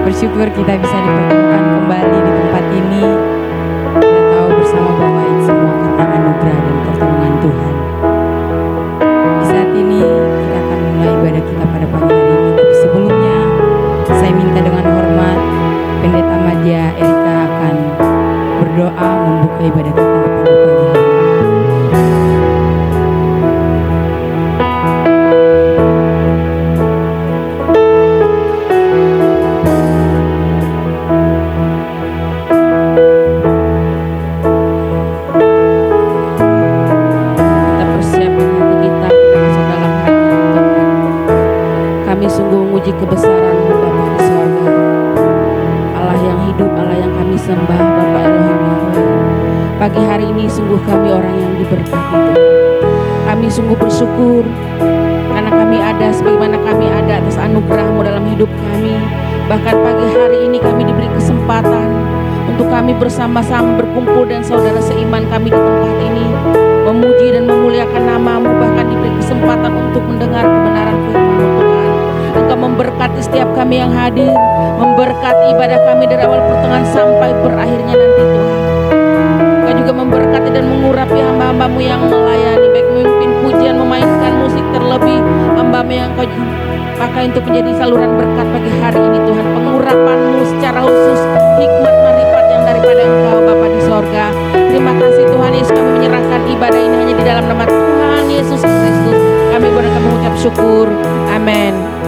Bersyukur kita bisa dipertemukan kembali di tempat ini. Kita tahu bersama bahwa itu semua karena anugerah dan pertolongan Tuhan. Di saat ini kita akan mulai ibadah kita pada pagi hari ini. Tapi sebelumnya saya minta dengan hormat Pendeta Madya Erika akan berdoa membuka ibadah kita pada pagi hari ini. Kebesaran-Mu Bapa di sorga, Allah yang hidup, Allah yang kami sembah, Bapa Elohim Yahweh. Pagi hari ini sungguh kami orang yang diberkati Tuhan. Kami sungguh bersyukur karena kami ada sebagaimana kami ada atas anugerah-Mu dalam hidup kami. Bahkan pagi hari ini kami diberi kesempatan untuk kami bersama-sama berkumpul dan saudara seiman kami di tempat ini, memuji dan memuliakan nama-Mu. Bahkan diberi kesempatan untuk mendengar kebenaran firman-Mu Tuhan. Engkau memberkati setiap kami yang hadir, memberkati ibadah kami dari awal pertengahan sampai berakhirnya nanti Tuhan. Engkau juga memberkati dan mengurapi hamba-hamba-Mu yang melayani, baik memimpin pujian, memainkan musik, terlebih hamba-Mu yang Engkau pakai untuk menjadi saluran berkat pagi hari ini Tuhan. Pengurapan-Mu secara khusus, hikmat marifat yang daripada Engkau Bapa di sorga. Terima kasih Tuhan Yesus, kami menyerahkan ibadah ini hanya di dalam nama Tuhan Yesus Kristus. Kami boleh mengucap syukur. Amin.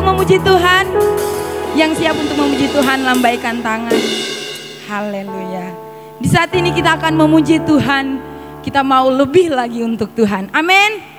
memuji Tuhan? Yang siap untuk memuji Tuhan, lambaikan tangan. Haleluya. Di saat ini kita akan memuji Tuhan. Kita mau lebih lagi untuk Tuhan. Amin.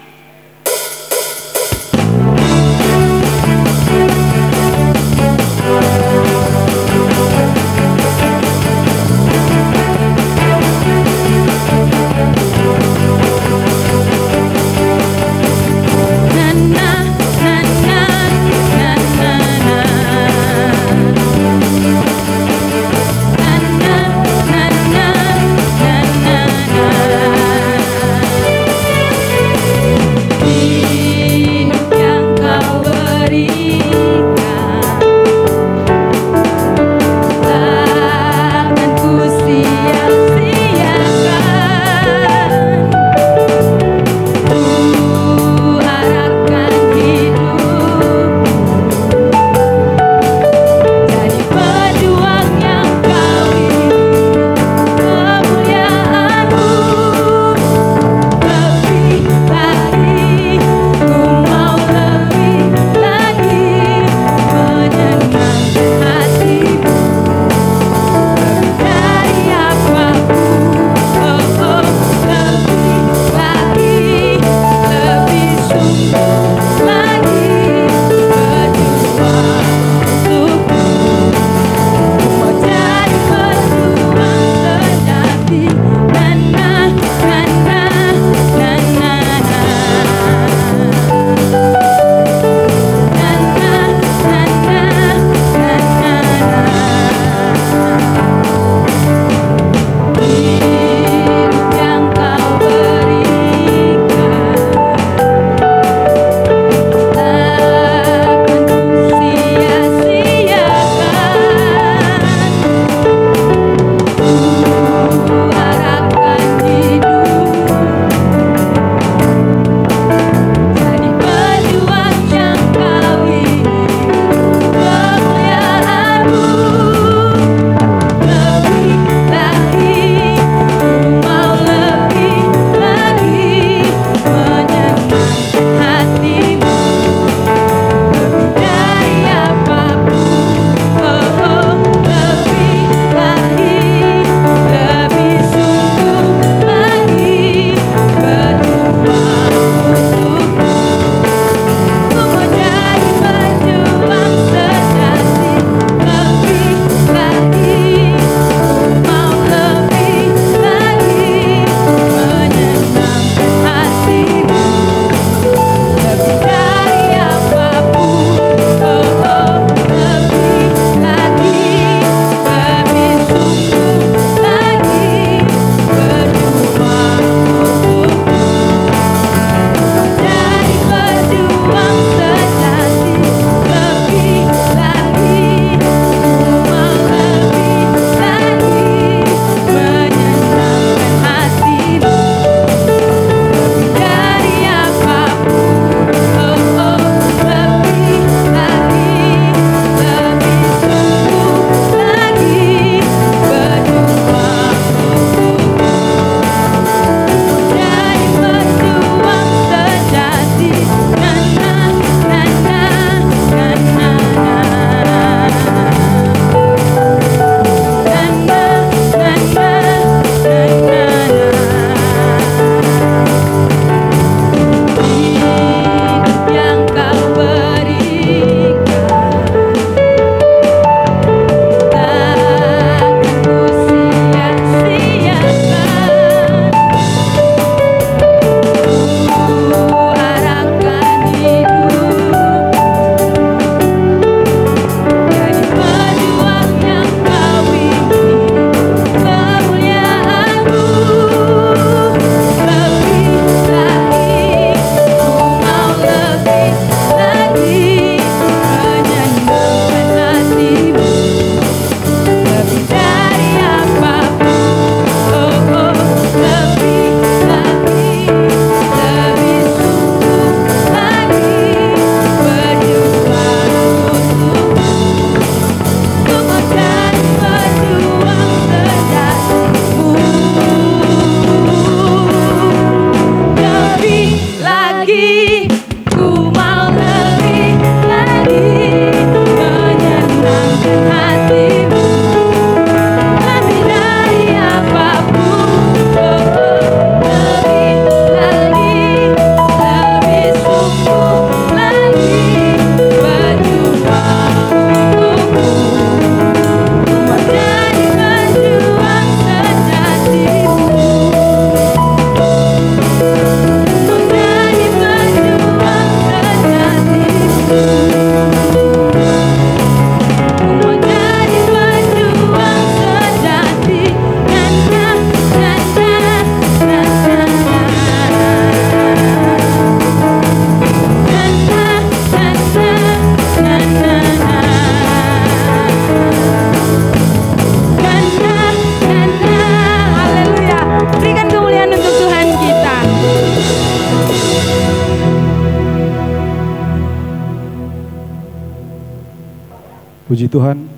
Puji Tuhan,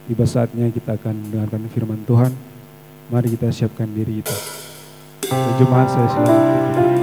tiba saatnya kita akan mendengarkan firman Tuhan. Mari kita siapkan diri kita. Jemaat saya silakan.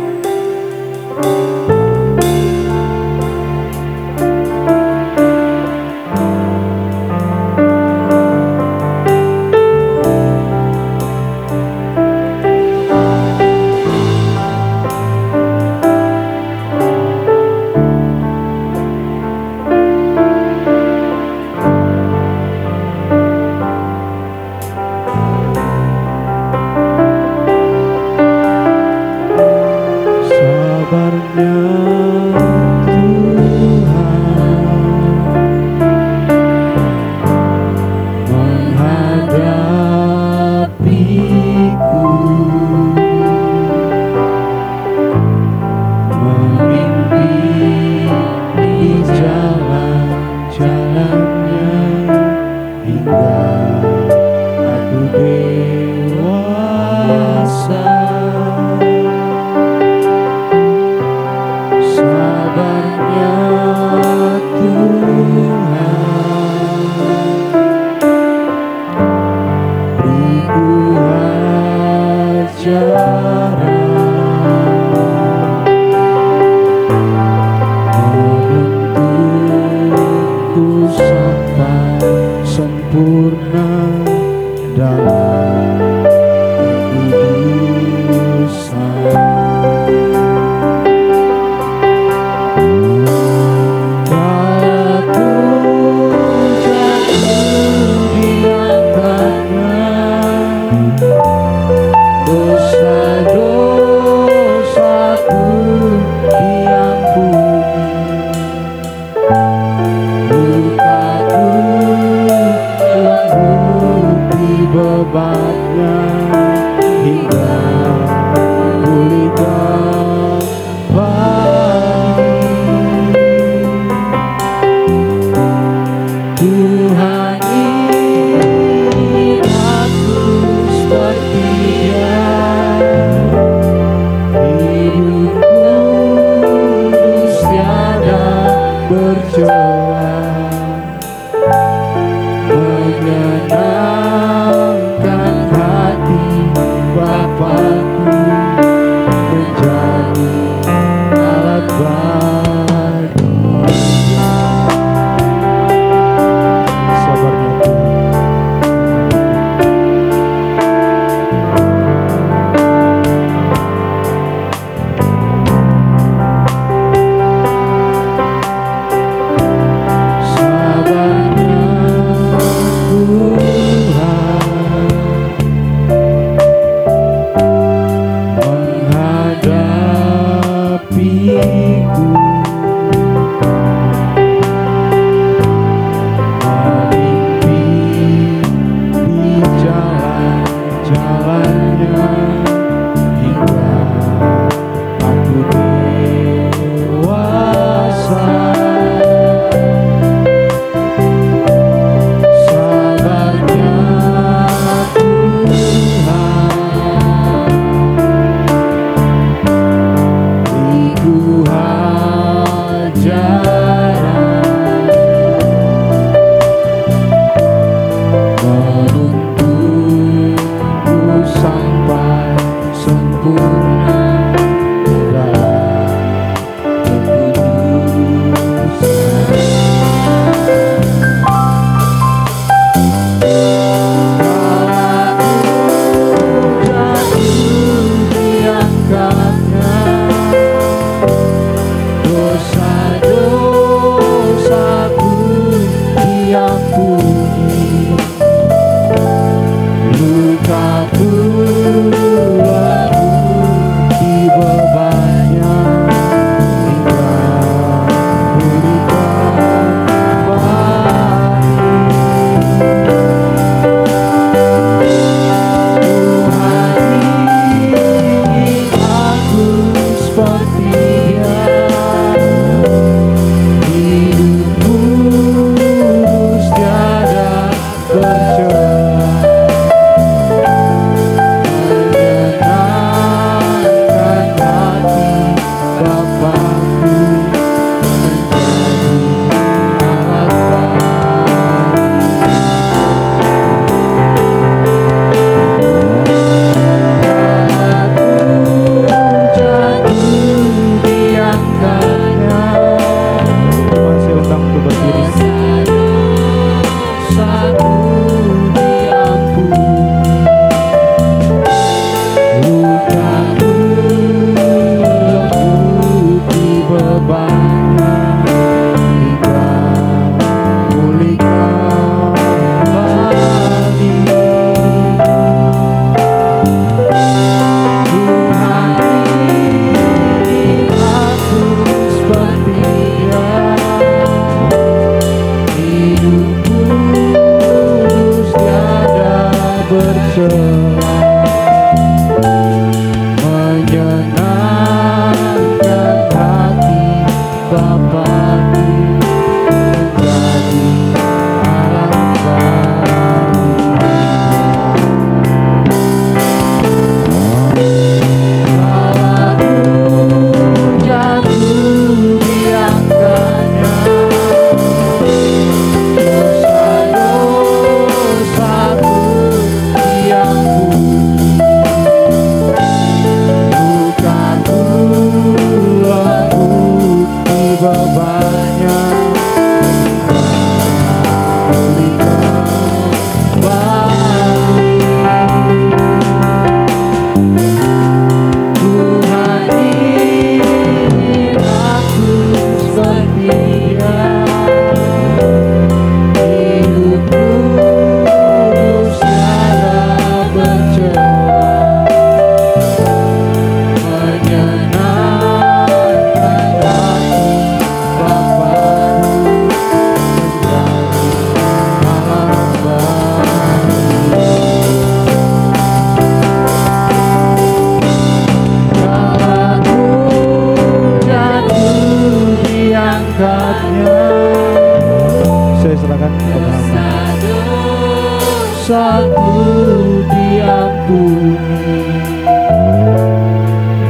dosaku diampuni,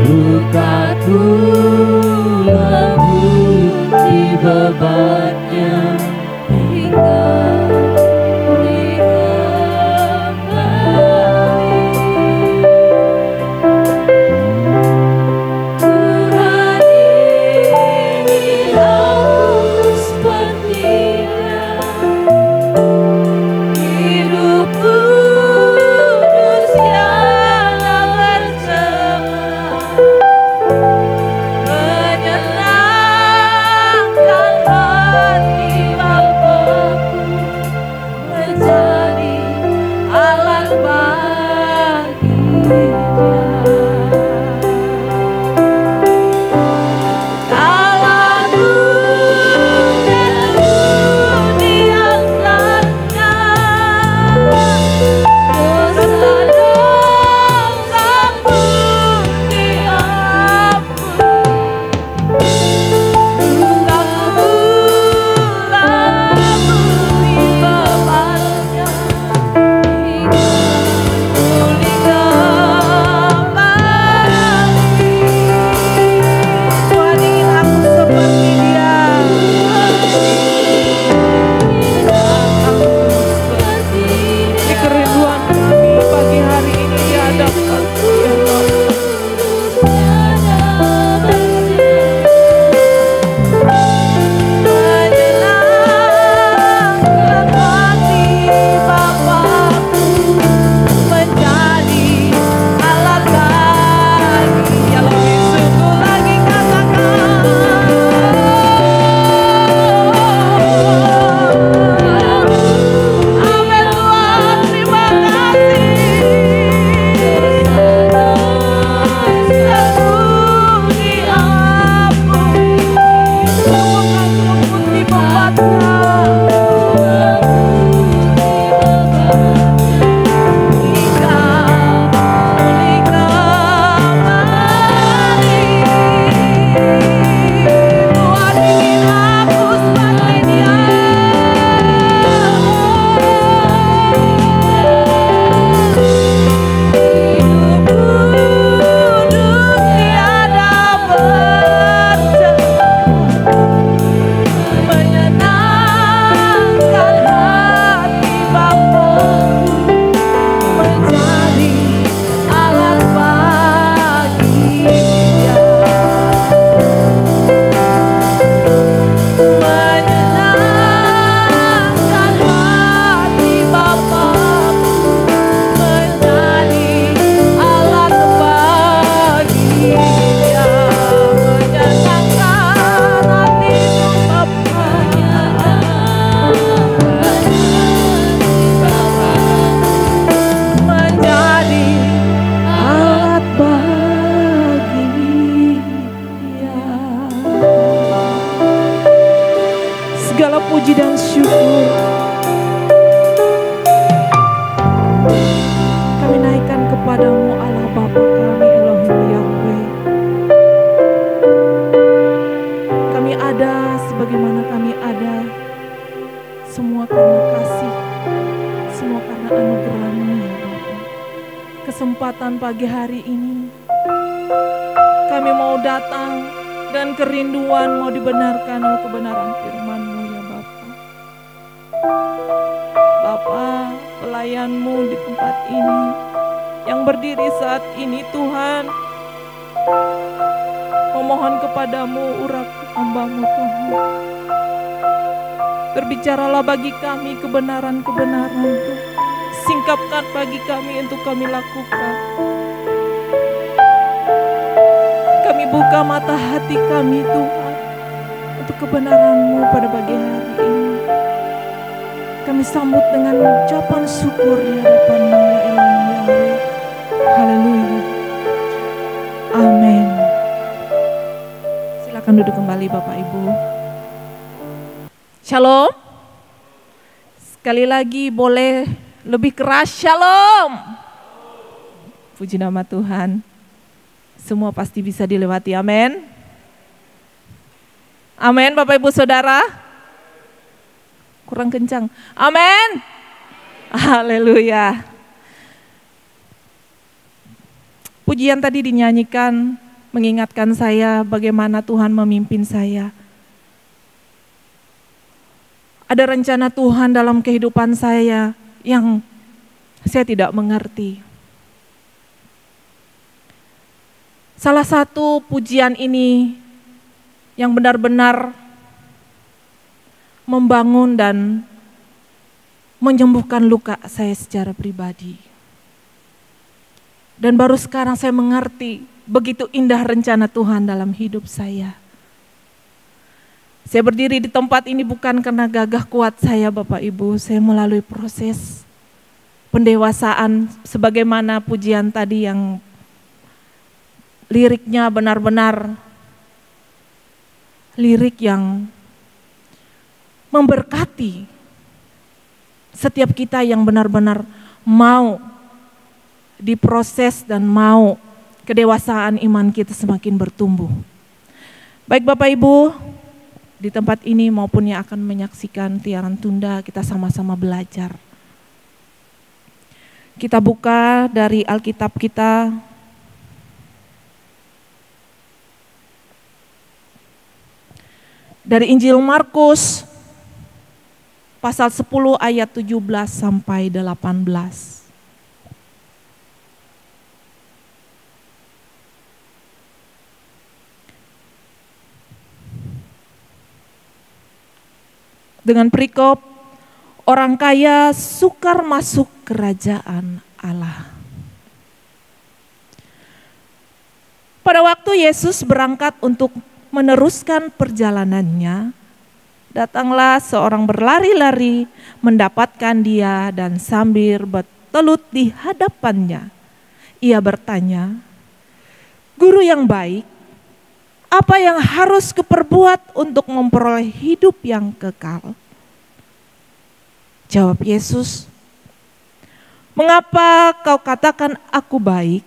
lukaku lembut di bebannya hingga pulih kembali. Tuhan ingin aku seperti Dia, hidup kudus tiada bercela, menyenangkan hati Bapa-Ku, menjadi alat bagi Dia. Salahku jatuh diangkatnya, dosa-dosaku diampuni, lukaku lembut di bebannya hingga pulih kembali. Tuhan ingin aku seperti Dia. Ini kerinduan kami pagi hari ini di hadapan-Mu ya Bapa. Menyenangkan hati Bapa-Ku, menjadi alat bagi. Ya lebih sungguh lagi katakan, amin Tuhan, terima kasih. Dosaku diampuni, lukaku lembut di bebannya hingga pulih kembali. Tuhan ingin aku seperti Dia, hidup kudus tiada bercela, menyenangkan hati Bapa-Ku, menjadi alat bagi Dia. Menyenangkan hati Bapa-Ku, menjadi alat bagi Dia. Menyenangkan hati-Mu Bapa, menjadi alat bagi Dia. Segala puji dan syukur kami naikkan kepadamu Allah Bapa kami Elohim Yahweh. Kami ada sebagaimana kami ada, semua karena kasih, semua karena anugerah-Mu ya Bapa. Kesempatan pagi hari ini kami mau datang dan kerinduan mau dibenarkan oleh kebenaran firman-Mu ya Bapa. Bapa, pelayan-Mu di tempat ini yang berdiri saat ini Tuhan, memohon kepadamu urapi hamba-Mu Tuhan. Berbicaralah bagi kami kebenaran-kebenaran Tuhan. Singkapkan bagi kami untuk kami lakukan. Kami buka mata hati kami Tuhan untuk kebenaran-Mu pada pagi hari ini. Kami sambut dengan ucapan syukur di hadapan-Mu ya Elohim Yahweh. Haleluya. Amin. Silakan duduk kembali Bapak Ibu. Shalom. Sekali lagi boleh lebih keras, shalom. Puji nama Tuhan. Semua pasti bisa dilewati, amin. Amin Bapak Ibu Saudara. Kurang kencang, amin. Haleluya. Pujian tadi dinyanyikan mengingatkan saya bagaimana Tuhan memimpin saya. Ada rencana Tuhan dalam kehidupan saya yang saya tidak mengerti. Salah satu pujian ini yang benar-benar membangun dan menyembuhkan luka saya secara pribadi. Dan baru sekarang saya mengerti begitu indah rencana Tuhan dalam hidup saya. Saya berdiri di tempat ini bukan karena gagah kuat saya Bapak Ibu. Saya melalui proses pendewasaan sebagaimana pujian tadi yang liriknya benar-benar lirik yang memberkati setiap kita yang benar-benar mau diproses dan mau kedewasaan iman kita semakin bertumbuh. Baik Bapak Ibu, di tempat ini maupun yang akan menyaksikan siaran tunda, kita sama-sama belajar. Kita buka dari Alkitab kita. Dari Injil Markus pasal 10 ayat 17 sampai 18. Dengan perikop, orang kaya sukar masuk kerajaan Allah. Pada waktu Yesus berangkat untuk meneruskan perjalanannya, datanglah seorang berlari-lari mendapatkan dia dan sambil bertelut di hadapannya. Ia bertanya, "Guru yang baik, apa yang harus kuperbuat untuk memperoleh hidup yang kekal?" Jawab Yesus, "Mengapa kau katakan aku baik?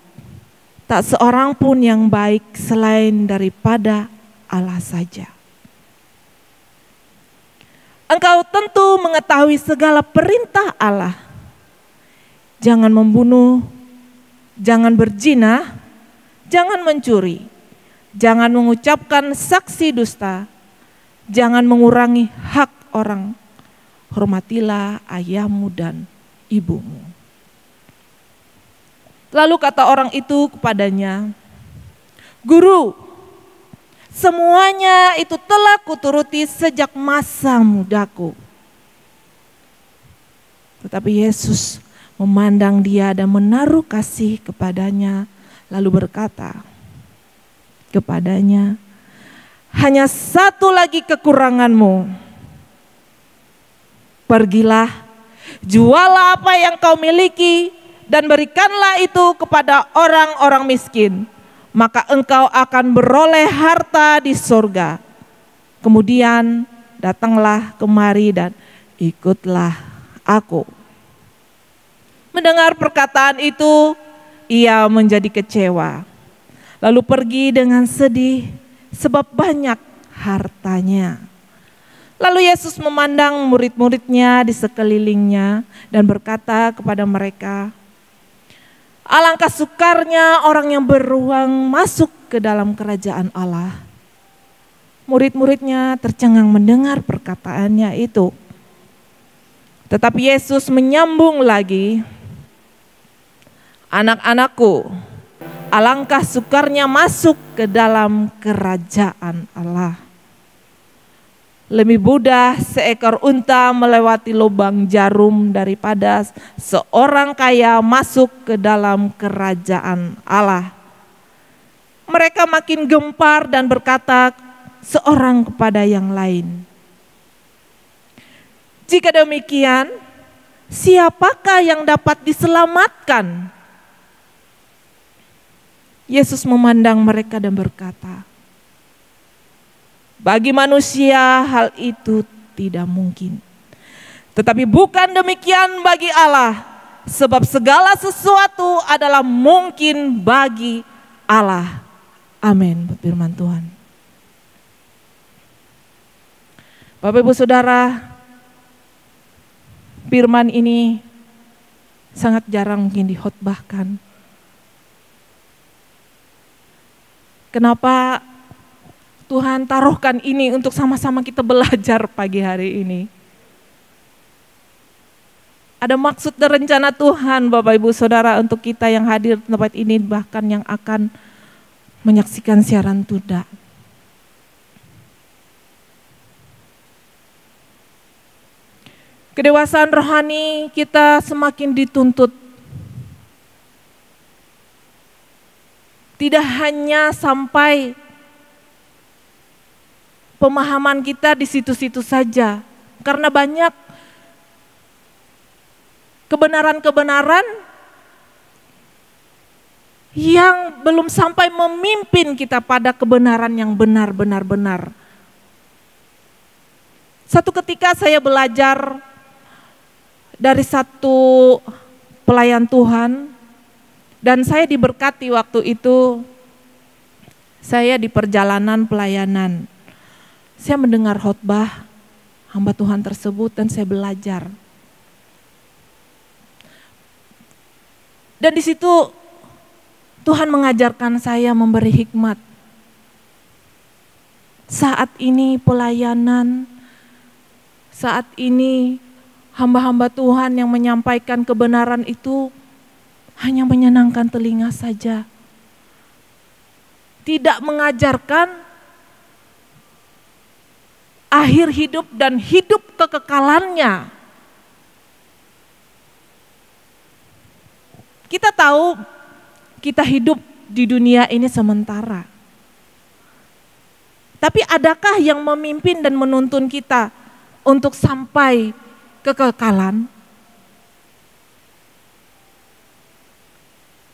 Tak seorang pun yang baik selain daripada Allah saja. Engkau tentu mengetahui segala perintah Allah. Jangan membunuh, jangan berzina, jangan mencuri, jangan mengucapkan saksi dusta, jangan mengurangi hak orang, hormatilah ayahmu dan ibumu." Lalu kata orang itu kepadanya, "Guru, semuanya itu telah kuturuti sejak masa mudaku." Tetapi Yesus memandang dia dan menaruh kasih kepadanya, lalu berkata kepadanya, "Hanya satu lagi kekuranganmu. Pergilah, jualah apa yang kau miliki dan berikanlah itu kepada orang-orang miskin. Maka engkau akan beroleh harta di sorga. Kemudian datanglah kemari dan ikutlah aku." Mendengar perkataan itu, ia menjadi kecewa. Lalu pergi dengan sedih sebab banyak hartanya. Lalu Yesus memandang murid-muridnya di sekelilingnya dan berkata kepada mereka, "Alangkah sukarnya orang yang beruang masuk ke dalam kerajaan Allah." Murid-muridnya tercengang mendengar perkataannya itu. Tetapi Yesus menyambung lagi, "Anak-anakku, alangkah sukarnya masuk ke dalam kerajaan Allah. Lebih mudah seekor unta melewati lubang jarum daripada seorang kaya masuk ke dalam kerajaan Allah." Mereka makin gempar dan berkata seorang kepada yang lain, "Jika demikian, siapakah yang dapat diselamatkan?" Yesus memandang mereka dan berkata, "Bagi manusia hal itu tidak mungkin. Tetapi bukan demikian bagi Allah, sebab segala sesuatu adalah mungkin bagi Allah." Amin, firman Tuhan. Bapak Ibu Saudara, firman ini sangat jarang mungkin dikhotbahkan. Kenapa Tuhan taruhkan ini untuk sama-sama kita belajar pagi hari ini? Ada maksud dan rencana Tuhan Bapak Ibu Saudara untuk kita yang hadir di tempat ini, bahkan yang akan menyaksikan siaran tunda. Kedewasaan rohani kita semakin dituntut. Tidak hanya sampai pemahaman kita di situ-situ saja, karena banyak kebenaran-kebenaran yang belum sampai memimpin kita pada kebenaran yang benar-benar. Satu ketika saya belajar dari satu pelayan Tuhan, dan saya diberkati waktu itu. Saya di perjalanan pelayanan, saya mendengar khotbah hamba Tuhan tersebut dan saya belajar. Dan di situ Tuhan mengajarkan saya, memberi hikmat. Saat ini pelayanan, saat ini hamba-hamba Tuhan yang menyampaikan kebenaran itu hanya menyenangkan telinga saja. Tidak mengajarkan akhir hidup dan hidup kekekalannya. Kita tahu kita hidup di dunia ini sementara. Tapi adakah yang memimpin dan menuntun kita untuk sampai kekekalan?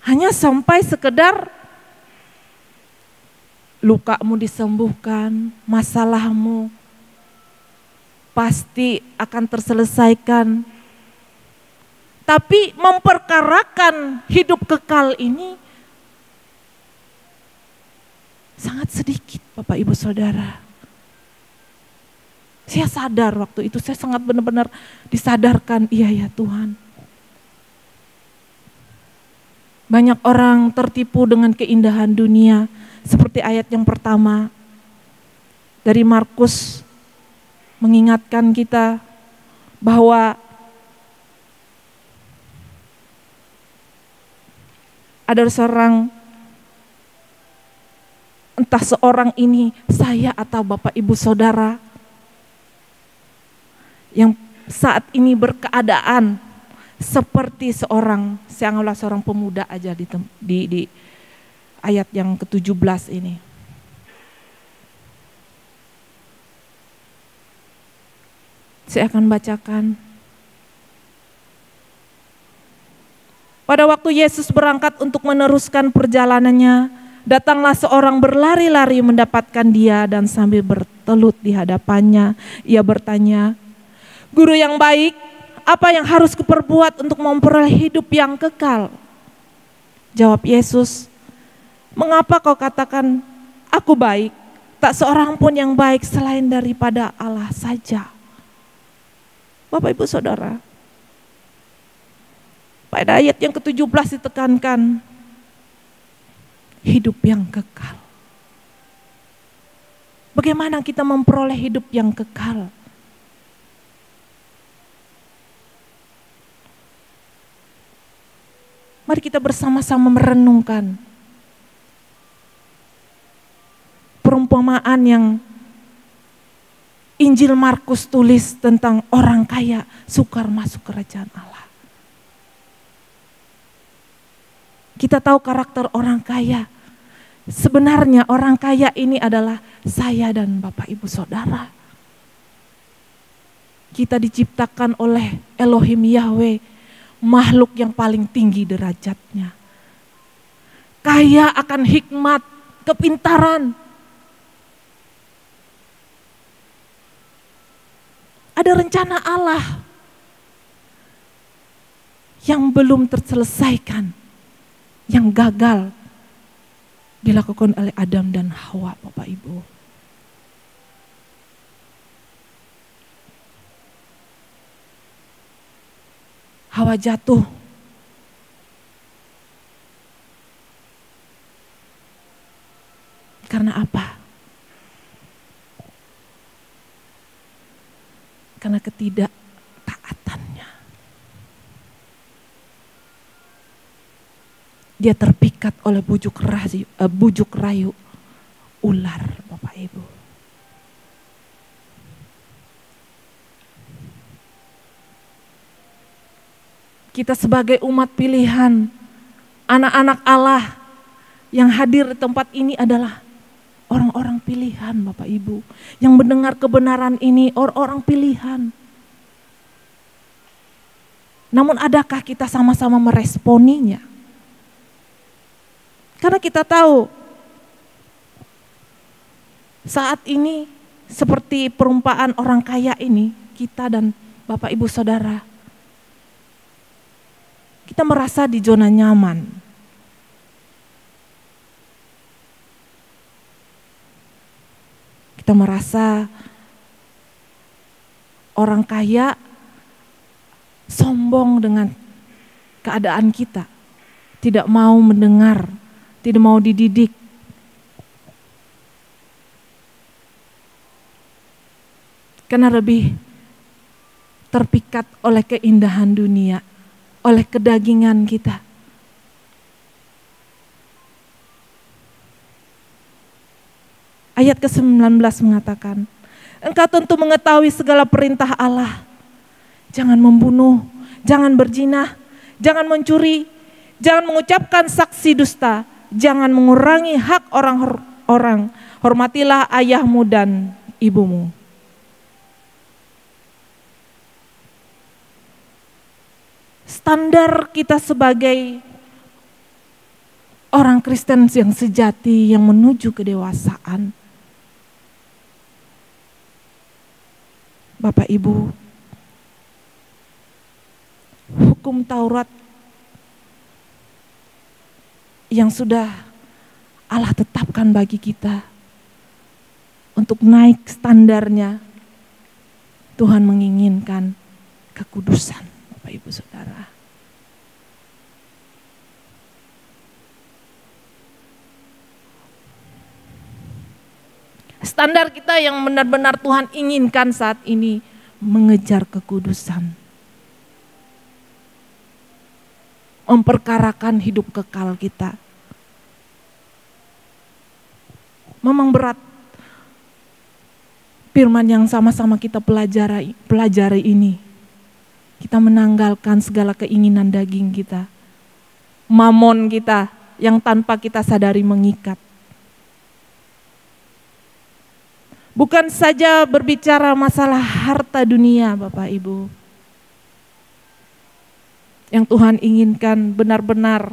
Hanya sampai sekedar lukamu disembuhkan, masalahmu pasti akan terselesaikan. Tapi memperkarakan hidup kekal ini sangat sedikit Bapak Ibu Saudara. Saya sadar waktu itu, saya sangat benar-benar disadarkan, iya ya Tuhan. Banyak orang tertipu dengan keindahan dunia, seperti ayat yang pertama dari Markus mengingatkan kita bahwa ada seorang, entah seorang ini saya atau Bapak Ibu Saudara, yang saat ini berkeadaan seperti seorang, saya anggaplah seorang pemuda aja di ayat yang ke-17 ini. Saya akan bacakan. Pada waktu Yesus berangkat untuk meneruskan perjalanannya, datanglah seorang berlari-lari mendapatkan dia dan sambil bertelut di hadapannya, ia bertanya, "Guru yang baik, apa yang harus kuperbuat untuk memperoleh hidup yang kekal?" Jawab Yesus, "Mengapa kau katakan aku baik? Tak seorang pun yang baik selain daripada Allah saja." Bapak Ibu Saudara, pada ayat yang ke-17 ditekankan hidup yang kekal. Bagaimana kita memperoleh hidup yang kekal? Mari kita bersama-sama merenungkan perumpamaan yang Injil Markus tulis tentang orang kaya sukar masuk kerajaan Allah. Kita tahu karakter orang kaya. Sebenarnya orang kaya ini adalah saya dan Bapak Ibu Saudara. Kita diciptakan oleh Elohim Yahweh, makhluk yang paling tinggi derajatnya. Kaya akan hikmat, kepintaran. Ada rencana Allah yang belum terselesaikan, yang gagal dilakukan oleh Adam dan Hawa, Bapak Ibu. Hawa jatuh karena ketidaktaatannya. Dia terpikat oleh bujuk rayu ular, Bapak Ibu. Kita sebagai umat pilihan, anak-anak Allah yang hadir di tempat ini adalah orang-orang pilihan, Bapak Ibu. Yang mendengar kebenaran ini orang-orang pilihan. Namun adakah kita sama-sama meresponinya? Karena kita tahu saat ini seperti perumpamaan orang kaya ini, kita dan Bapak Ibu Saudara, kita merasa di zona nyaman. Kita merasa orang kaya sombong dengan keadaan kita, tidak mau mendengar, tidak mau dididik. Karena lebih terpikat oleh keindahan dunia, oleh kedagingan kita. Ayat ke-19 mengatakan, engkau tentu mengetahui segala perintah Allah. Jangan membunuh, jangan berzina, jangan mencuri, jangan mengucapkan saksi dusta, jangan mengurangi hak orang, hormatilah ayahmu dan ibumu. Standar kita sebagai orang Kristen yang sejati, yang menuju kedewasaan, Bapak Ibu, hukum Taurat yang sudah Allah tetapkan bagi kita untuk naik standarnya, Tuhan menginginkan kekudusan, Bapak Ibu Saudara. Standar kita yang benar-benar Tuhan inginkan saat ini mengejar kekudusan. Memperkarakan hidup kekal kita. Memang berat firman yang sama-sama kita pelajari ini. Kita menanggalkan segala keinginan daging kita. Mamon kita yang tanpa kita sadari mengikat. Bukan saja berbicara masalah harta dunia, Bapak Ibu. Yang Tuhan inginkan benar-benar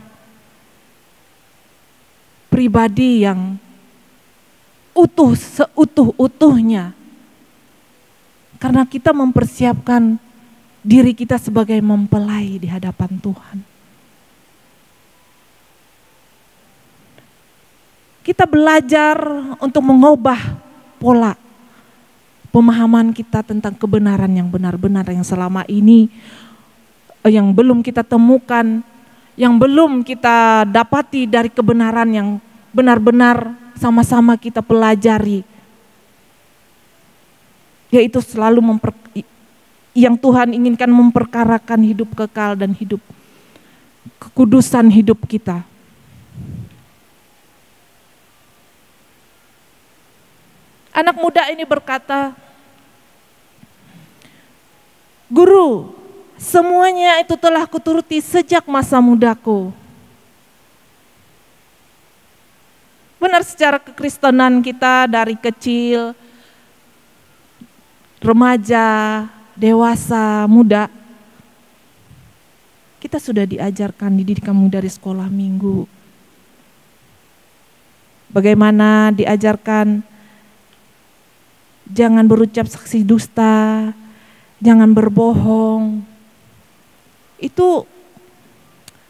pribadi yang utuh, seutuh-utuhnya. Karena kita mempersiapkan diri kita sebagai mempelai di hadapan Tuhan. Kita belajar untuk mengubah pola pemahaman kita tentang kebenaran yang benar-benar yang selama ini yang belum kita temukan, yang belum kita dapati dari kebenaran yang benar-benar sama-sama kita pelajari, yaitu selalu yang Tuhan inginkan memperkarakan hidup kekal dan hidup kekudusan hidup kita. Anak muda ini berkata, Guru, semuanya itu telah kuturuti sejak masa mudaku. Benar, secara kekristenan kita dari kecil, remaja, dewasa, muda, kita sudah diajarkan, dididik kamu dari sekolah minggu. Bagaimana diajarkan, jangan berucap saksi dusta, jangan berbohong. Itu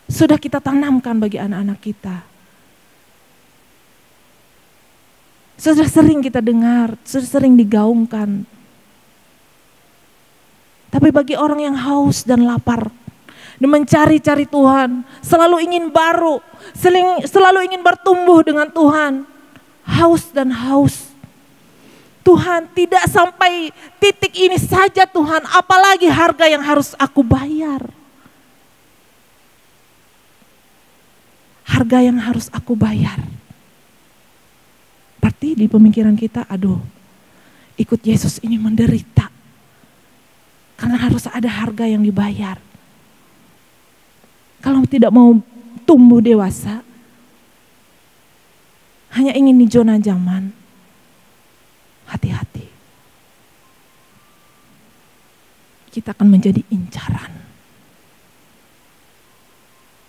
sudah kita tanamkan bagi anak-anak kita. Sudah sering kita dengar, sudah sering digaungkan. Tapi bagi orang yang haus dan lapar, dan mencari-cari Tuhan, selalu ingin baru, selalu ingin bertumbuh dengan Tuhan, haus dan haus Tuhan, tidak sampai titik ini saja Tuhan, apalagi harga yang harus aku bayar. Harga yang harus aku bayar. Berarti di pemikiran kita, aduh, ikut Yesus ini menderita. Karena harus ada harga yang dibayar. Kalau tidak mau tumbuh dewasa, hanya ingin di zona nyaman, hati-hati. Kita akan menjadi incaran.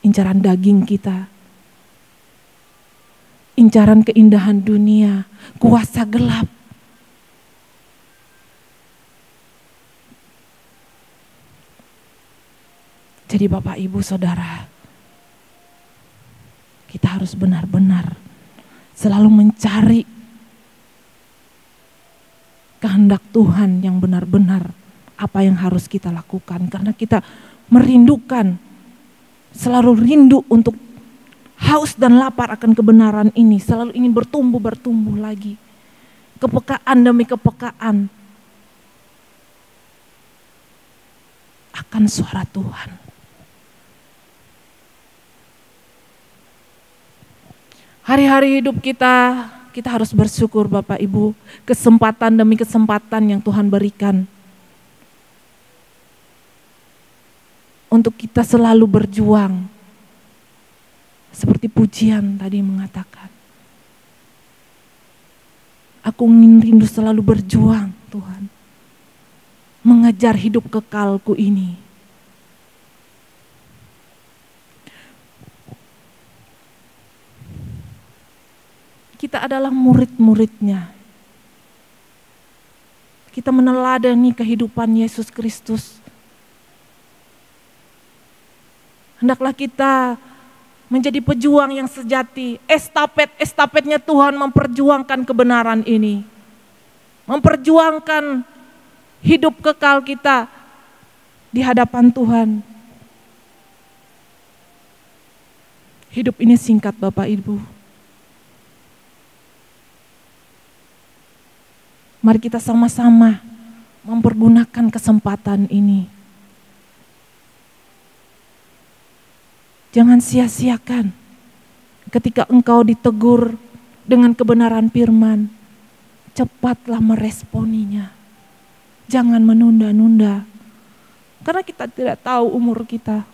Incaran daging kita. Incaran keindahan dunia, kuasa gelap. Jadi Bapak, Ibu, Saudara, kita harus benar-benar selalu mencari kehendak Tuhan yang benar-benar apa yang harus kita lakukan. Karena kita merindukan, selalu rindu untuk haus dan lapar akan kebenaran ini. Selalu ingin bertumbuh lagi. Kepekaan demi kepekaan akan suara Tuhan. Hari-hari hidup kita harus bersyukur Bapak Ibu, kesempatan demi kesempatan yang Tuhan berikan. Untuk kita selalu berjuang. Seperti pujian tadi mengatakan. Aku ingin rindu selalu berjuang Tuhan. Mengejar hidup kekalku ini. Kita adalah murid-muridnya. Kita meneladani kehidupan Yesus Kristus. Hendaklah kita menjadi pejuang yang sejati. Estafetnya Tuhan memperjuangkan kebenaran ini. Memperjuangkan hidup kekal kita di hadapan Tuhan. Hidup ini singkat Bapak Ibu. Mari kita sama-sama mempergunakan kesempatan ini. Jangan sia-siakan ketika engkau ditegur dengan kebenaran firman. Cepatlah meresponinya. Jangan menunda-nunda. Karena kita tidak tahu umur kita.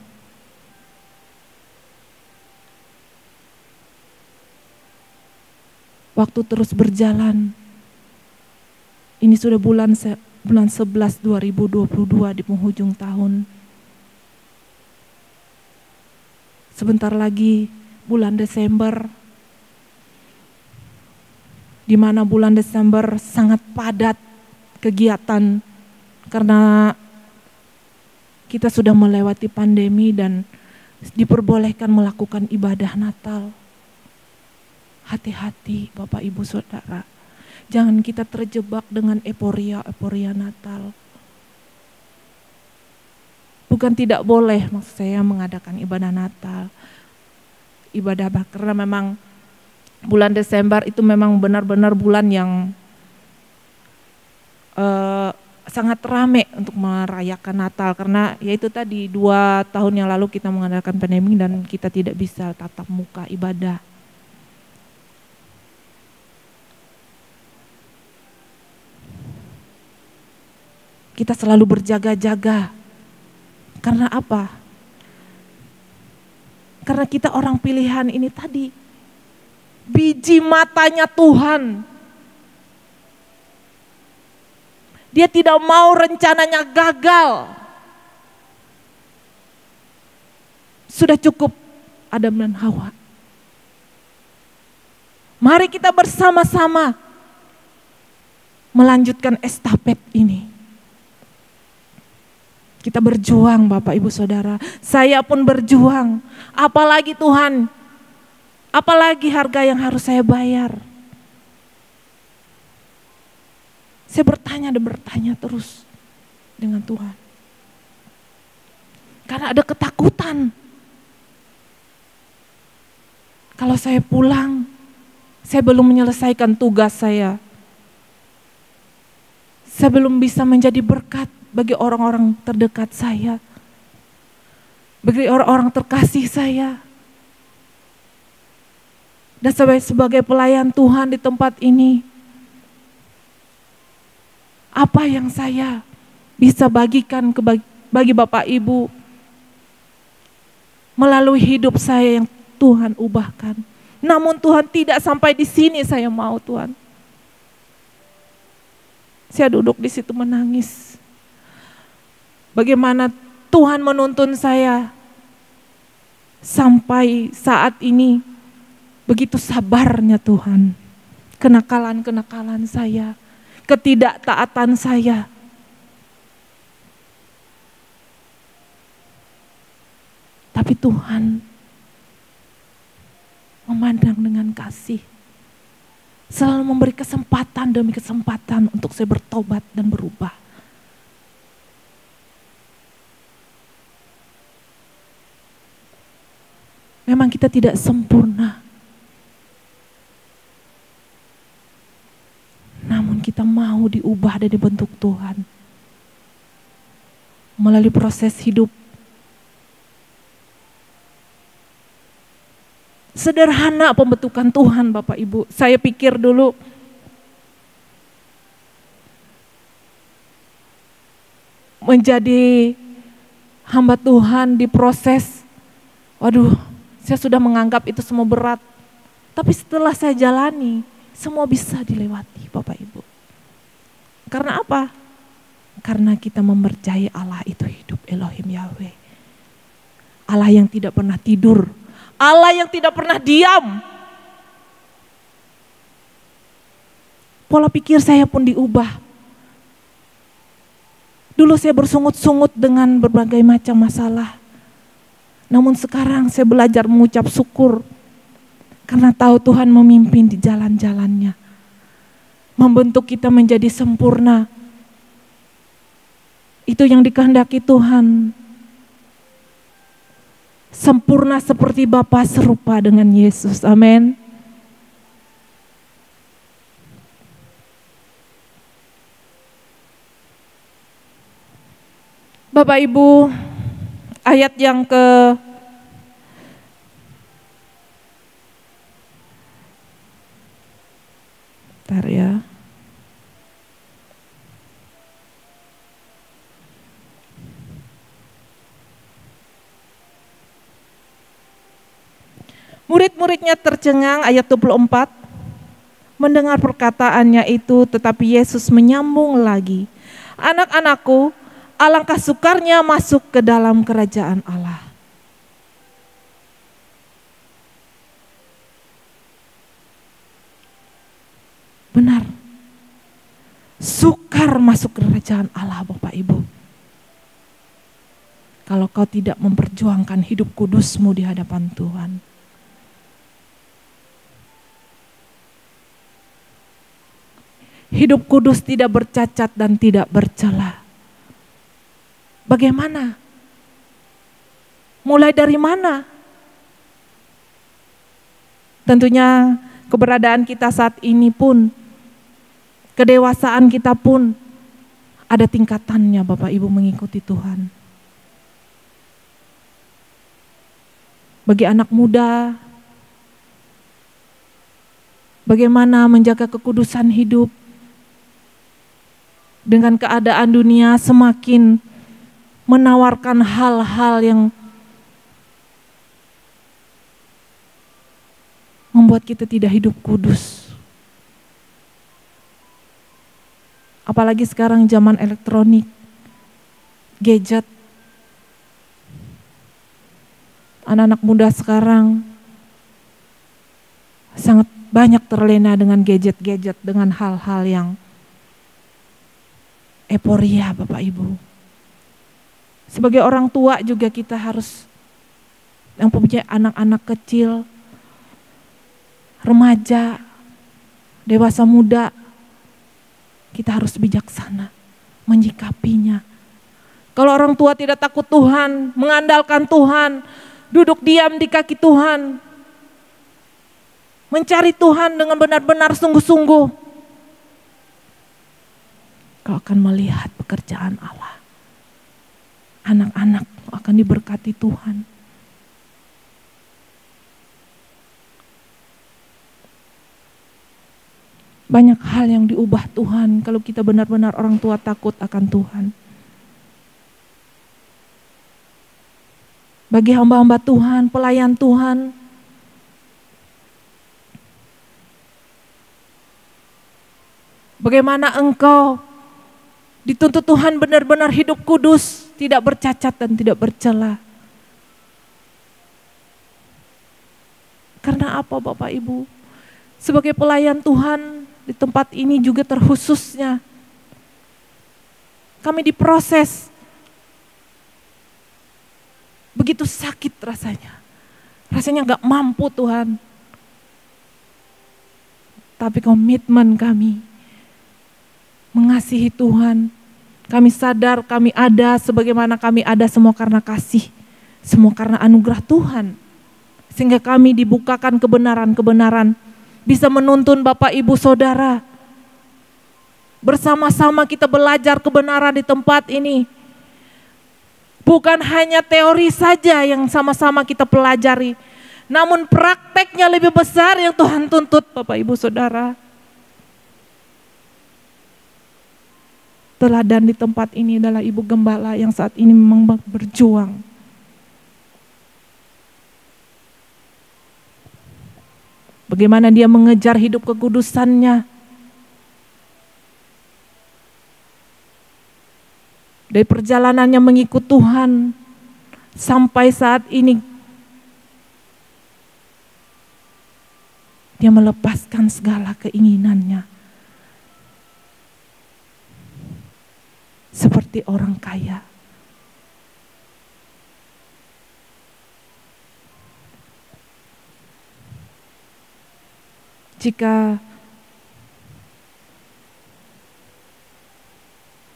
Waktu terus berjalan. Ini sudah bulan 11 2022 di penghujung tahun. Sebentar lagi bulan Desember. Di mana bulan Desember sangat padat kegiatan karena kita sudah melewati pandemi dan diperbolehkan melakukan ibadah Natal. Hati-hati Bapak Ibu Saudara. Jangan kita terjebak dengan euforia Natal. Bukan tidak boleh maksud saya mengadakan ibadah Natal. Ibadah karena memang bulan Desember itu memang benar-benar bulan yang sangat ramai untuk merayakan Natal. Karena ya itu tadi 2 tahun yang lalu kita mengadakan pandemi dan kita tidak bisa tatap muka ibadah. Kita selalu berjaga-jaga. Karena apa? Karena kita orang pilihan ini tadi. Biji matanya Tuhan. Dia tidak mau rencananya gagal. Sudah cukup Adam dan Hawa. Mari kita bersama-sama melanjutkan estafet ini. Kita berjuang Bapak Ibu Saudara. Saya pun berjuang. Apalagi Tuhan. Apalagi harga yang harus saya bayar. Saya bertanya dan bertanya terus dengan Tuhan. Karena ada ketakutan. Kalau saya pulang, saya belum menyelesaikan tugas saya. Saya belum bisa menjadi berkat bagi orang-orang terdekat saya, bagi orang-orang terkasih saya. Dan sebagai pelayan Tuhan di tempat ini, apa yang saya bisa bagikan bagi Bapak Ibu melalui hidup saya yang Tuhan ubahkan. Namun Tuhan tidak sampai di sini saya mau, Tuhan. Saya duduk di situ menangis. Bagaimana Tuhan menuntun saya sampai saat ini, begitu sabarnya Tuhan. Kenakalan-kenakalan saya, ketidaktaatan saya. Tapi Tuhan memandang dengan kasih. Selalu memberi kesempatan demi kesempatan untuk saya bertobat dan berubah. Memang kita tidak sempurna. Namun kita mau diubah dan dibentuk Tuhan. Melalui proses hidup. Sederhana pembentukan Tuhan Bapak Ibu. Saya pikir dulu menjadi hamba Tuhan diproses. Waduh, saya sudah menganggap itu semua berat. Tapi setelah saya jalani, semua bisa dilewati Bapak Ibu. Karena apa? Karena kita mempercayai Allah itu hidup, Elohim Yahweh. Allah yang tidak pernah tidur. Allah yang tidak pernah diam. Pola pikir saya pun diubah. Dulu saya bersungut-sungut dengan berbagai macam masalah. Namun sekarang saya belajar mengucap syukur. Karena tahu Tuhan memimpin di jalan-jalannya. Membentuk kita menjadi sempurna. Itu yang dikehendaki Tuhan. Sempurna seperti Bapa, serupa dengan Yesus. Amin. Bapak Ibu, ayat yang bentar ya. Murid-muridnya tercengang, ayat 24. Mendengar perkataannya itu, tetapi Yesus menyambung lagi. Anak-anakku, alangkah sukarnya masuk ke dalam kerajaan Allah. Benar. Sukar masuk ke kerajaan Allah Bapak Ibu. Kalau kau tidak memperjuangkan hidup kudusmu di hadapan Tuhan. Hidup kudus tidak bercacat dan tidak bercela. Bagaimana? Mulai dari mana? Tentunya keberadaan kita saat ini pun, kedewasaan kita pun ada tingkatannya Bapak Ibu mengikuti Tuhan. Bagi anak muda, bagaimana menjaga kekudusan hidup dengan keadaan dunia semakin menawarkan hal-hal yang membuat kita tidak hidup kudus. Apalagi sekarang zaman elektronik, gadget. Anak-anak muda sekarang sangat banyak terlena dengan gadget-gadget, dengan hal-hal yang euforia Bapak Ibu. Sebagai orang tua juga kita harus, yang punya anak-anak kecil, remaja, dewasa muda, kita harus bijaksana menyikapinya. Kalau orang tua tidak takut Tuhan, mengandalkan Tuhan, duduk diam di kaki Tuhan, mencari Tuhan dengan benar-benar sungguh-sungguh, Kau akan melihat pekerjaan Allah. Anak-anak akan diberkati Tuhan. Banyak hal yang diubah Tuhan kalau kita benar-benar orang tua takut akan Tuhan. Bagi hamba-hamba Tuhan, pelayan Tuhan, bagaimana engkau dituntut Tuhan benar-benar hidup kudus, tidak bercacat dan tidak bercela. Karena apa Bapak Ibu? Sebagai pelayan Tuhan di tempat ini juga terkhususnya, kami diproses. Begitu sakit rasanya. Rasanya gak mampu Tuhan. Tapi komitmen kami mengasihi Tuhan. Kami sadar kami ada sebagaimana kami ada semua karena kasih. Semua karena anugerah Tuhan. Sehingga kami dibukakan kebenaran-kebenaran. Bisa menuntun Bapak Ibu Saudara. Bersama-sama kita belajar kebenaran di tempat ini. Bukan hanya teori saja yang sama-sama kita pelajari. Namun prakteknya lebih besar yang Tuhan tuntut Bapak Ibu Saudara. Teladan di tempat ini adalah Ibu Gembala yang saat ini memang berjuang. Bagaimana dia mengejar hidup kekudusannya. Dari perjalanannya mengikut Tuhan sampai saat ini dia melepaskan segala keinginannya. Seperti orang kaya. Jika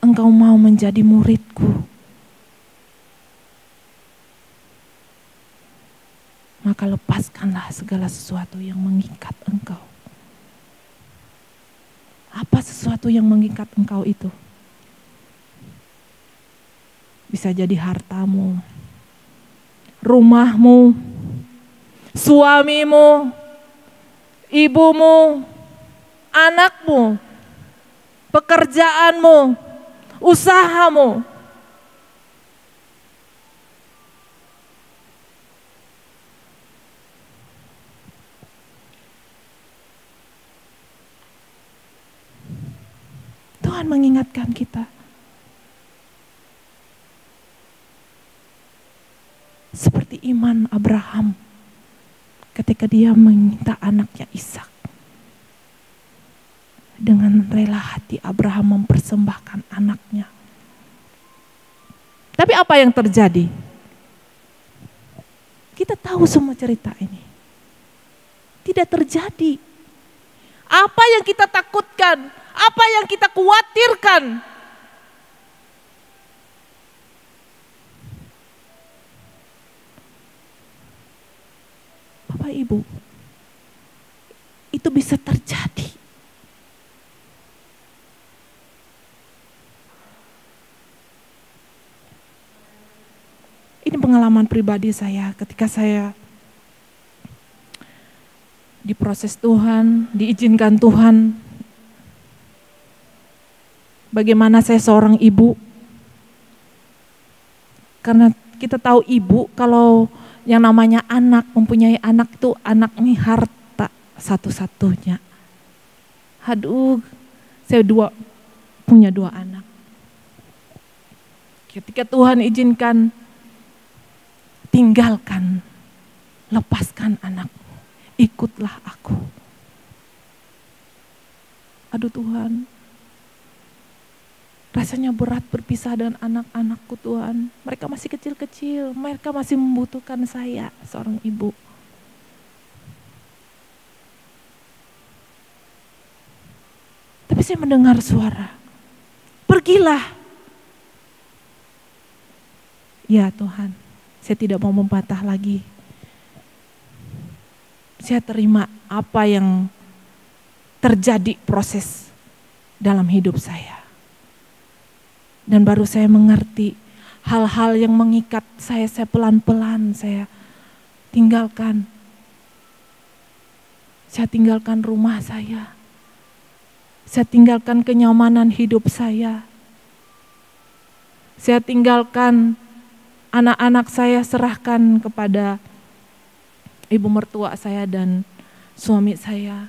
engkau mau menjadi muridku, maka lepaskanlah segala sesuatu yang mengikat engkau. Apa sesuatu yang mengikat engkau itu? Bisa jadi hartamu, rumahmu, suamimu, ibumu, anakmu, pekerjaanmu, usahamu. Tuhan mengingatkan kita. Seperti iman Abraham ketika dia meminta anaknya Ishak. Dengan rela hati Abraham mempersembahkan anaknya. Tapi apa yang terjadi? Kita tahu semua cerita ini. Tidak terjadi. Apa yang kita takutkan, apa yang kita khawatirkan, Bapak Ibu, itu bisa terjadi. Ini pengalaman pribadi saya ketika saya diproses Tuhan, diizinkan Tuhan. Bagaimana saya seorang ibu. Karena kita tahu ibu kalau yang namanya anak, mempunyai anak itu anak ini harta satu-satunya. Aduh, saya punya dua anak. Ketika Tuhan izinkan, tinggalkan, lepaskan anakmu, ikutlah aku. Aduh Tuhan, rasanya berat berpisah dengan anak-anakku Tuhan. Mereka masih kecil-kecil, mereka masih membutuhkan saya, seorang ibu. Tapi saya mendengar suara, pergilah. Ya Tuhan, saya tidak mau membantah lagi. Saya terima apa yang terjadi proses dalam hidup saya. Dan baru saya mengerti hal-hal yang mengikat saya pelan-pelan saya tinggalkan. Saya tinggalkan rumah saya. Saya tinggalkan kenyamanan hidup saya. Saya tinggalkan anak-anak saya, serahkan kepada ibu mertua saya dan suami saya.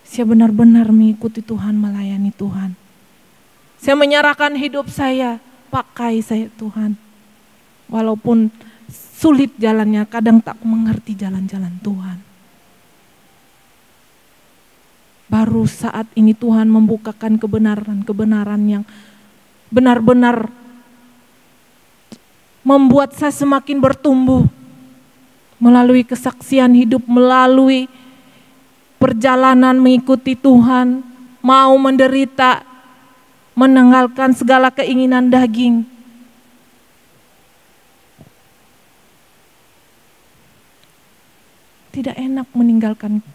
Saya benar-benar mengikuti Tuhan, melayani Tuhan. Saya menyerahkan hidup saya, pakai saya Tuhan. Walaupun sulit jalannya, kadang tak mengerti jalan-jalan Tuhan. Baru saat ini Tuhan membukakan kebenaran-kebenaran yang benar-benar membuat saya semakin bertumbuh. Melalui kesaksian hidup, melalui perjalanan mengikuti Tuhan, mau menderita, menanggalkan segala keinginan daging. Tidak enak meninggalkan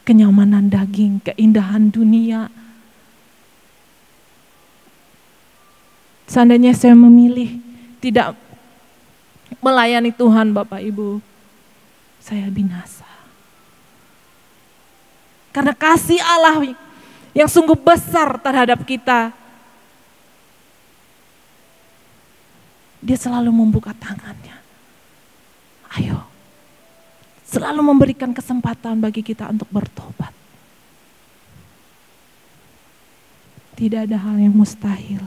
kenyamanan daging, keindahan dunia. Seandainya saya memilih tidak melayani Tuhan, Bapak Ibu, saya binasa. Karena kasih Allah yang sungguh besar terhadap kita, Dia selalu membuka tangannya. Ayo, selalu memberikan kesempatan bagi kita untuk bertobat. Tidak ada hal yang mustahil.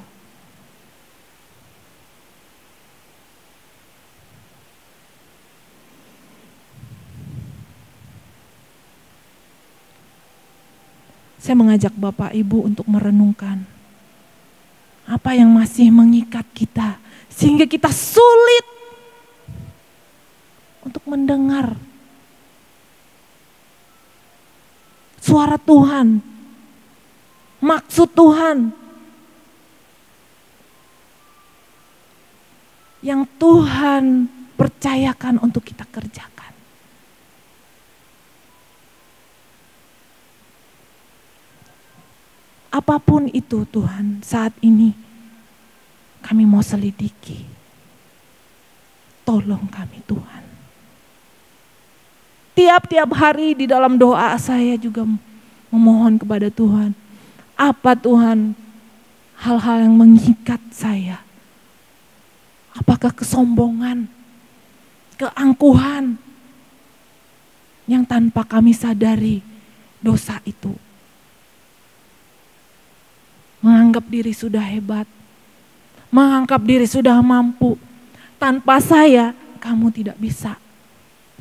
Saya mengajak Bapak Ibu untuk merenungkan apa yang masih mengikat kita sehingga kita sulit untuk mendengar suara Tuhan, maksud Tuhan yang Tuhan percayakan untuk kita kerjakan. Apapun itu Tuhan, saat ini kami mau selidiki. Tolong kami Tuhan. Tiap-tiap hari di dalam doa saya juga memohon kepada Tuhan. Apa Tuhan hal-hal yang mengikat saya? Apakah kesombongan, keangkuhan yang tanpa kami sadari dosa itu? Menganggap diri sudah hebat, menganggap diri sudah mampu. Tanpa saya, kamu tidak bisa.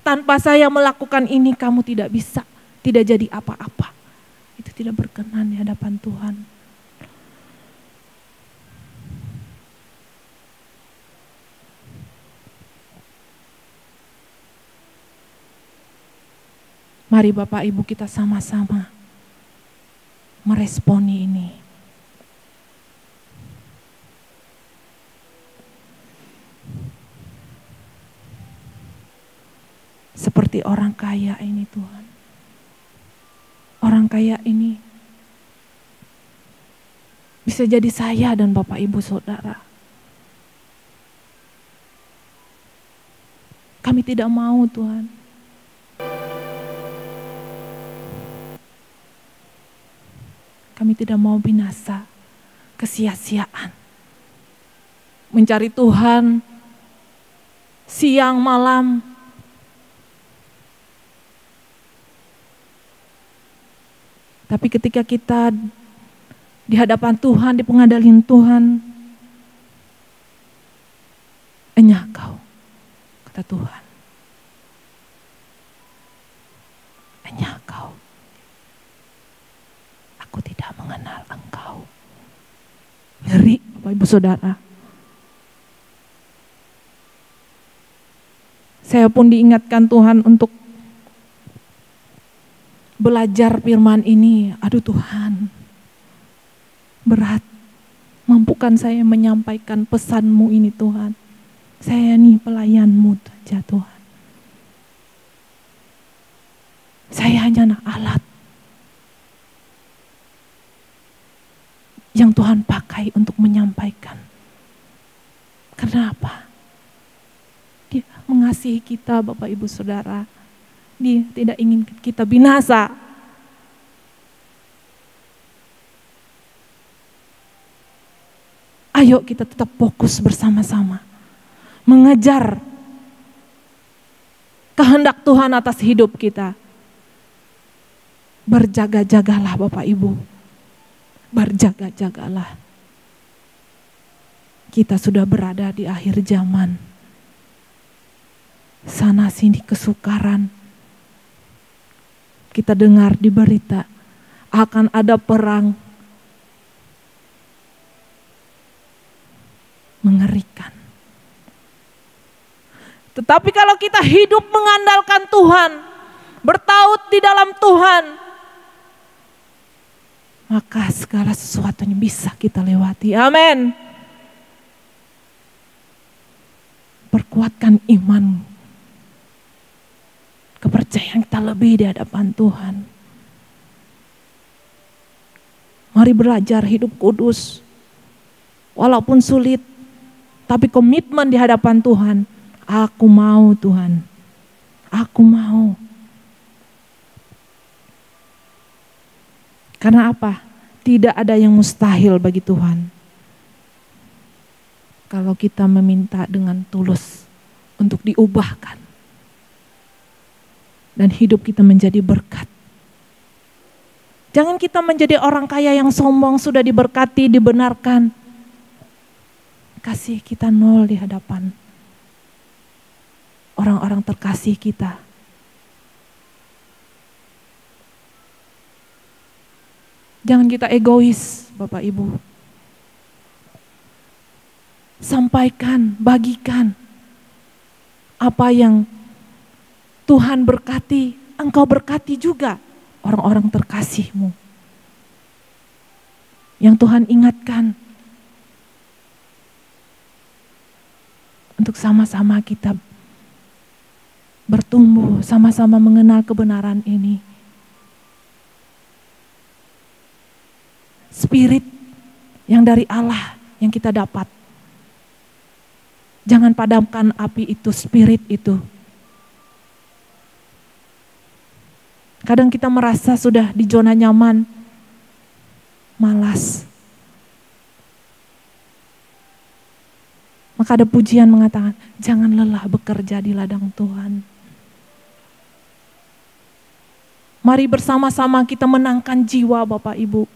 Tanpa saya melakukan ini, kamu tidak bisa. Tidak jadi apa-apa. Itu tidak berkenan di hadapan Tuhan. Mari Bapak Ibu kita sama-sama meresponi ini. Seperti orang kaya ini Tuhan. Orang kaya ini bisa jadi saya dan Bapak Ibu Saudara. Kami tidak mau Tuhan. Kami tidak mau binasa, kesia-siaan. Mencari Tuhan siang malam. Tapi ketika kita di hadapan Tuhan, di pengadilan Tuhan, enyah kau, kata Tuhan. Enyah kau, aku tidak mengenal engkau. Ngeri Bapak Ibu Saudara. Saya pun diingatkan Tuhan untuk belajar firman ini. Aduh Tuhan, berat. Mampukan saya menyampaikan pesan-Mu ini Tuhan. Saya nih pelayan-Mu saja Tuhan. Saya hanya alat yang Tuhan pakai untuk menyampaikan Karena apa? Dia mengasihi kita, Bapak Ibu Saudara. Dia tidak ingin kita binasa. Ayo kita tetap fokus bersama-sama mengejar kehendak Tuhan atas hidup kita. Berjaga-jagalah Bapak Ibu. Berjaga-jagalah. Kita sudah berada di akhir zaman. Sana sini kesukaran. Kita dengar di berita akan ada perang. Mengerikan. Tetapi kalau kita hidup mengandalkan Tuhan, bertaut di dalam Tuhan, maka segala sesuatunya bisa kita lewati. Amin. Perkuatkan iman, kepercayaan kita lebih di hadapan Tuhan. Mari belajar hidup kudus. Walaupun sulit, tapi komitmen di hadapan Tuhan. Aku mau Tuhan, aku mau. Karena apa? Tidak ada yang mustahil bagi Tuhan. Kalau kita meminta dengan tulus untuk diubahkan. Dan hidup kita menjadi berkat. Jangan kita menjadi orang kaya yang sombong, sudah diberkati, dibenarkan. Kasih kita nol di hadapan orang-orang terkasih kita. Jangan kita egois, Bapak Ibu. Sampaikan, bagikan apa yang Tuhan berkati, engkau berkati juga orang-orang terkasihmu. Yang Tuhan ingatkan. Untuk sama-sama kita bertumbuh, sama-sama mengenal kebenaran ini. Spirit yang dari Allah yang kita dapat. Jangan padamkan api itu, spirit itu. Kadang kita merasa sudah di zona nyaman, malas. Maka ada pujian mengatakan, jangan lelah bekerja di ladang Tuhan. Mari bersama-sama kita menangkan jiwa Bapak Ibu.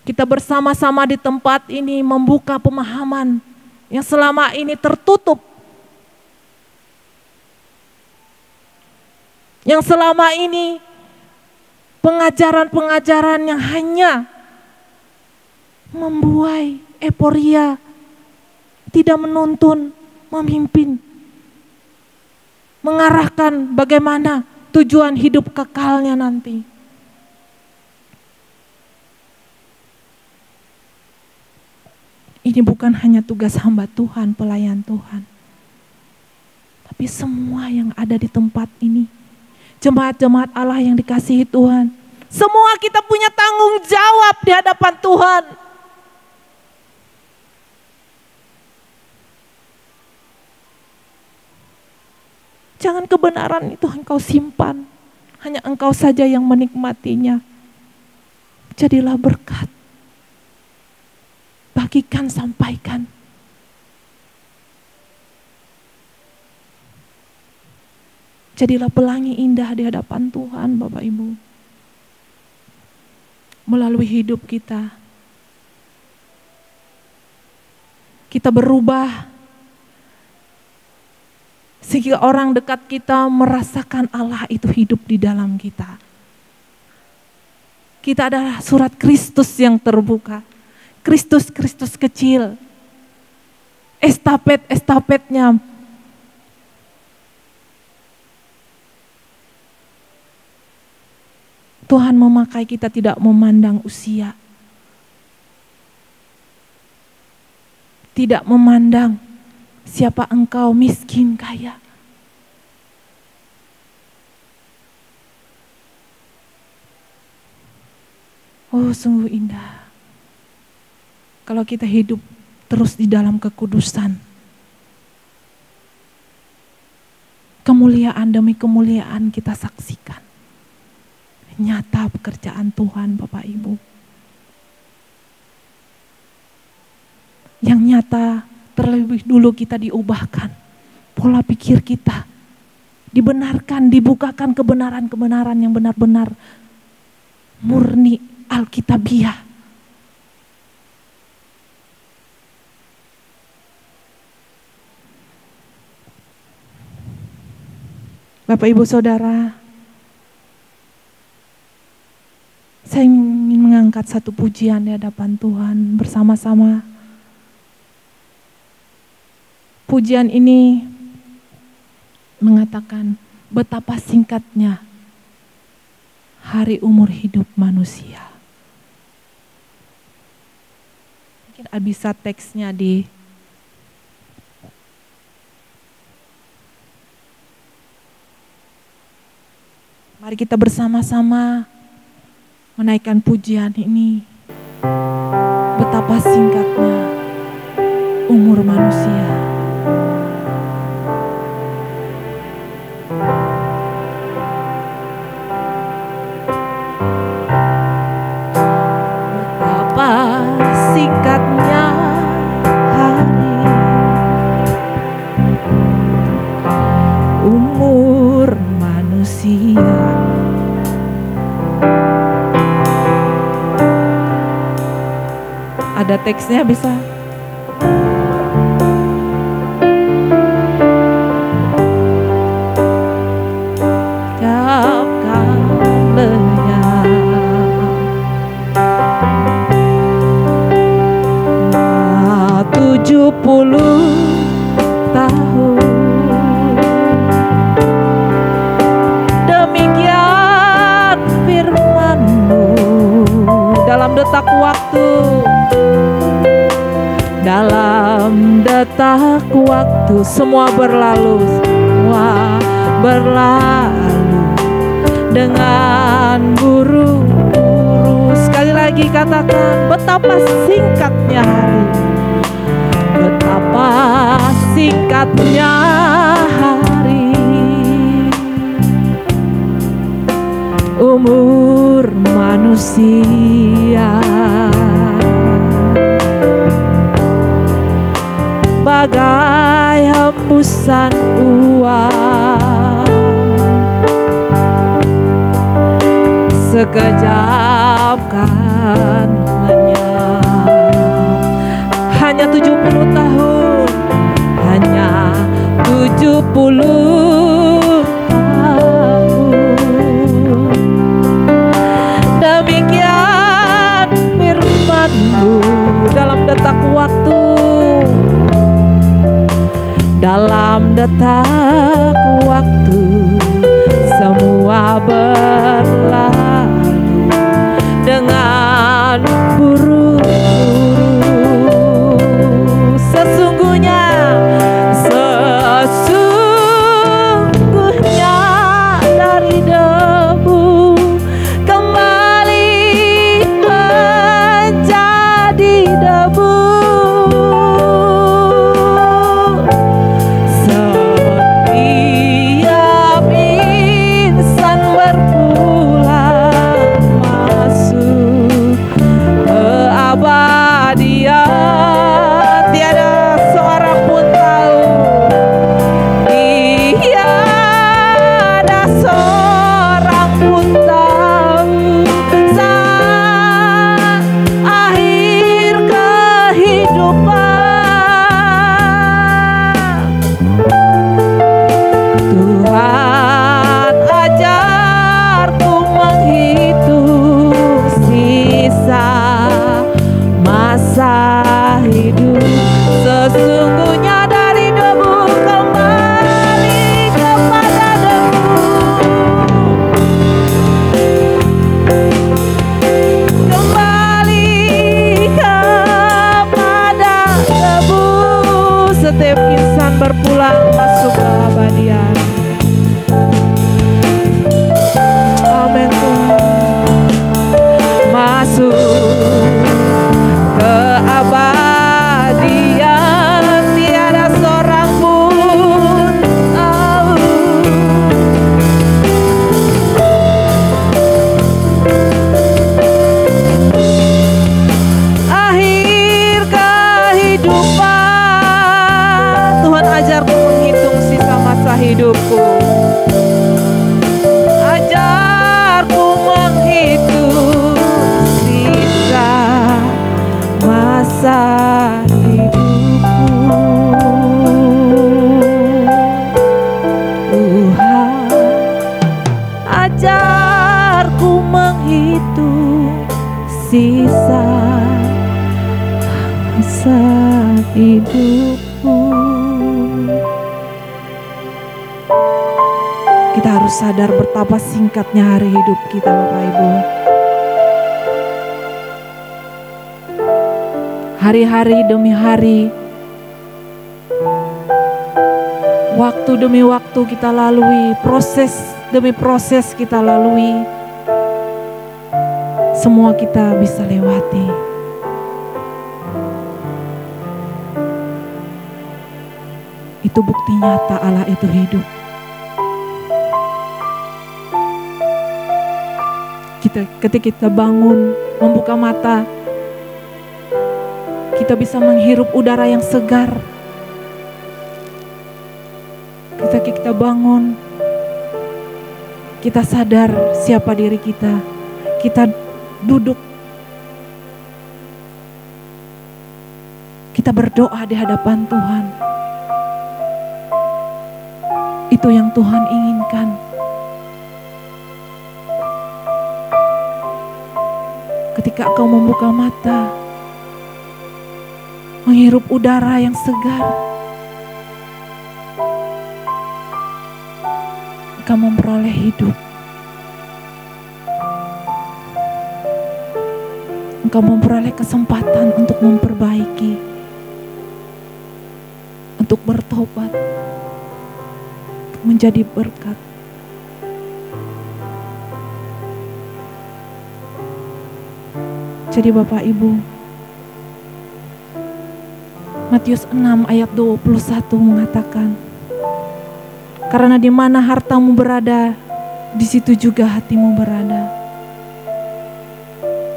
Kita bersama-sama di tempat ini membuka pemahaman yang selama ini tertutup. Yang selama ini pengajaran-pengajaran yang hanya membuai euforia, tidak menuntun, memimpin, mengarahkan bagaimana tujuan hidup kekalnya nanti. Ini bukan hanya tugas hamba Tuhan, pelayan Tuhan, tapi semua yang ada di tempat ini, jemaat-jemaat Allah yang dikasihi Tuhan, semua kita punya tanggung jawab di hadapan Tuhan. Jangan kebenaran itu engkau simpan. Hanya engkau saja yang menikmatinya. Jadilah berkat. Bagikan, sampaikan. Jadilah pelangi indah di hadapan Tuhan, Bapak Ibu. Melalui hidup kita. Kita berubah. Sehingga orang dekat kita merasakan Allah itu hidup di dalam kita. Kita adalah surat Kristus yang terbuka. Kristus kecil. Estafetnya. Tuhan memakai kita tidak memandang usia. Tidak memandang siapa engkau, miskin, kaya. Oh, sungguh indah. Kalau kita hidup terus di dalam kekudusan, kemuliaan demi kemuliaan kita saksikan. Nyata pekerjaan Tuhan Bapak Ibu. Yang nyata terlebih dulu kita diubahkan. Pola pikir kita dibenarkan, dibukakan kebenaran-kebenaran yang benar-benar murni Alkitabiah. Bapak Ibu Saudara, saya ingin mengangkat satu pujian di hadapan Tuhan bersama-sama. Pujian ini mengatakan betapa singkatnya hari umur hidup manusia. Mungkin bisa teksnya di mari kita bersama-sama menaikkan pujian ini. Betapa singkatnya umur manusia. Betapa singkatnya hari umur manusia. Ada teksnya bisa? Jauhkan lenyap 70 tahun. Demikian firman-Mu dalam detak waktu. Dalam detak waktu semua berlalu, dengan buru-buru. Sekali lagi katakan, betapa singkatnya hari, betapa singkatnya hari, umur manusia. Bagai hembusan uang, sekejap kan lenyap. Hanya 70 tahun, hanya 70 tahun. Demikian firman-Mu dalam detak waktu. Dalam detak waktu semua berlalu dengan buru-buru. Sesungguhnya dari debu kembali menjadi debu. Berpulang masuk ke keabadian. Amin Tuhan. Masuk ke abadian. tersisa masa hidupku. Kita harus sadar betapa singkatnya hari hidup kita, Bapak Ibu. Hari-hari demi hari, waktu demi waktu kita lalui, proses demi proses kita lalui. Semua kita bisa lewati. Itu bukti nyata Allah itu hidup. Ketika kita bangun, membuka mata, kita bisa menghirup udara yang segar. Ketika kita bangun, kita sadar siapa diri kita. Kita duduk, kita berdoa di hadapan Tuhan. Itu yang Tuhan inginkan. Ketika kau membuka mata, menghirup udara yang segar, kau memperoleh hidup. Engkau memperoleh kesempatan untuk memperbaiki, untuk bertobat, untuk menjadi berkat. Jadi Bapak Ibu, Matius 6 ayat 21 mengatakan, karena di mana hartamu berada, di situ juga hatimu berada.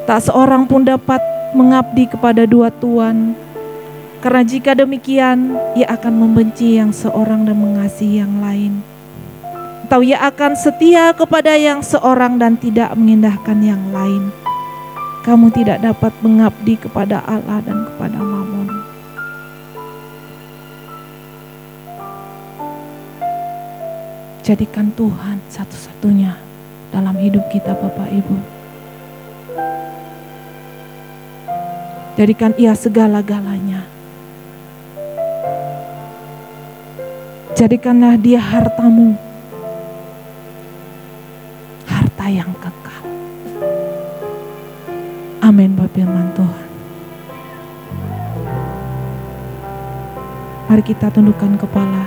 Tak seorang pun dapat mengabdi kepada dua tuan, karena jika demikian, ia akan membenci yang seorang dan mengasihi yang lain. Atau ia akan setia kepada yang seorang dan tidak mengindahkan yang lain. Kamu tidak dapat mengabdi kepada Allah dan kepada Mammon. Jadikan Tuhan satu-satunya dalam hidup kita, Bapak Ibu. Jadikan Ia segala-galanya. Jadikanlah Dia hartamu, harta yang kekal. Amin, Bapak firman Tuhan. Mari kita tundukkan kepala.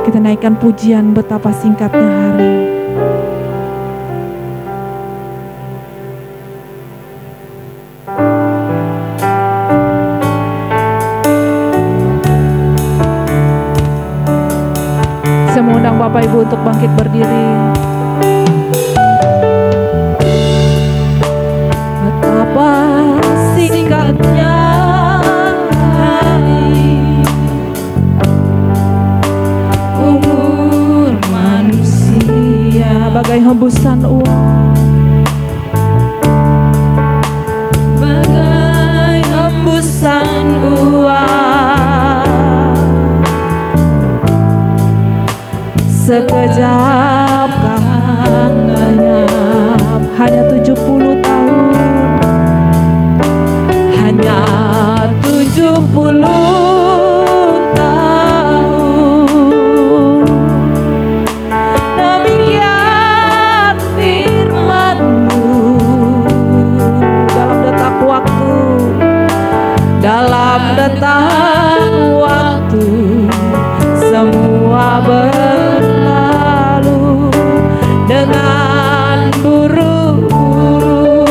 Kita naikkan pujian betapa singkatnya hari. Saya mengundang Bapak Ibu untuk bangkit berdiri. Betapa singkatnya hari, umur manusia bagai hembusan uang, bagai hembusan uang. Sekejap kan lenyap, hanya 70 tahun, hanya 70 tahun. Demikian firman-Mu, dalam detak waktu, dalam detak waktu, semua berlalu dengan buru-buru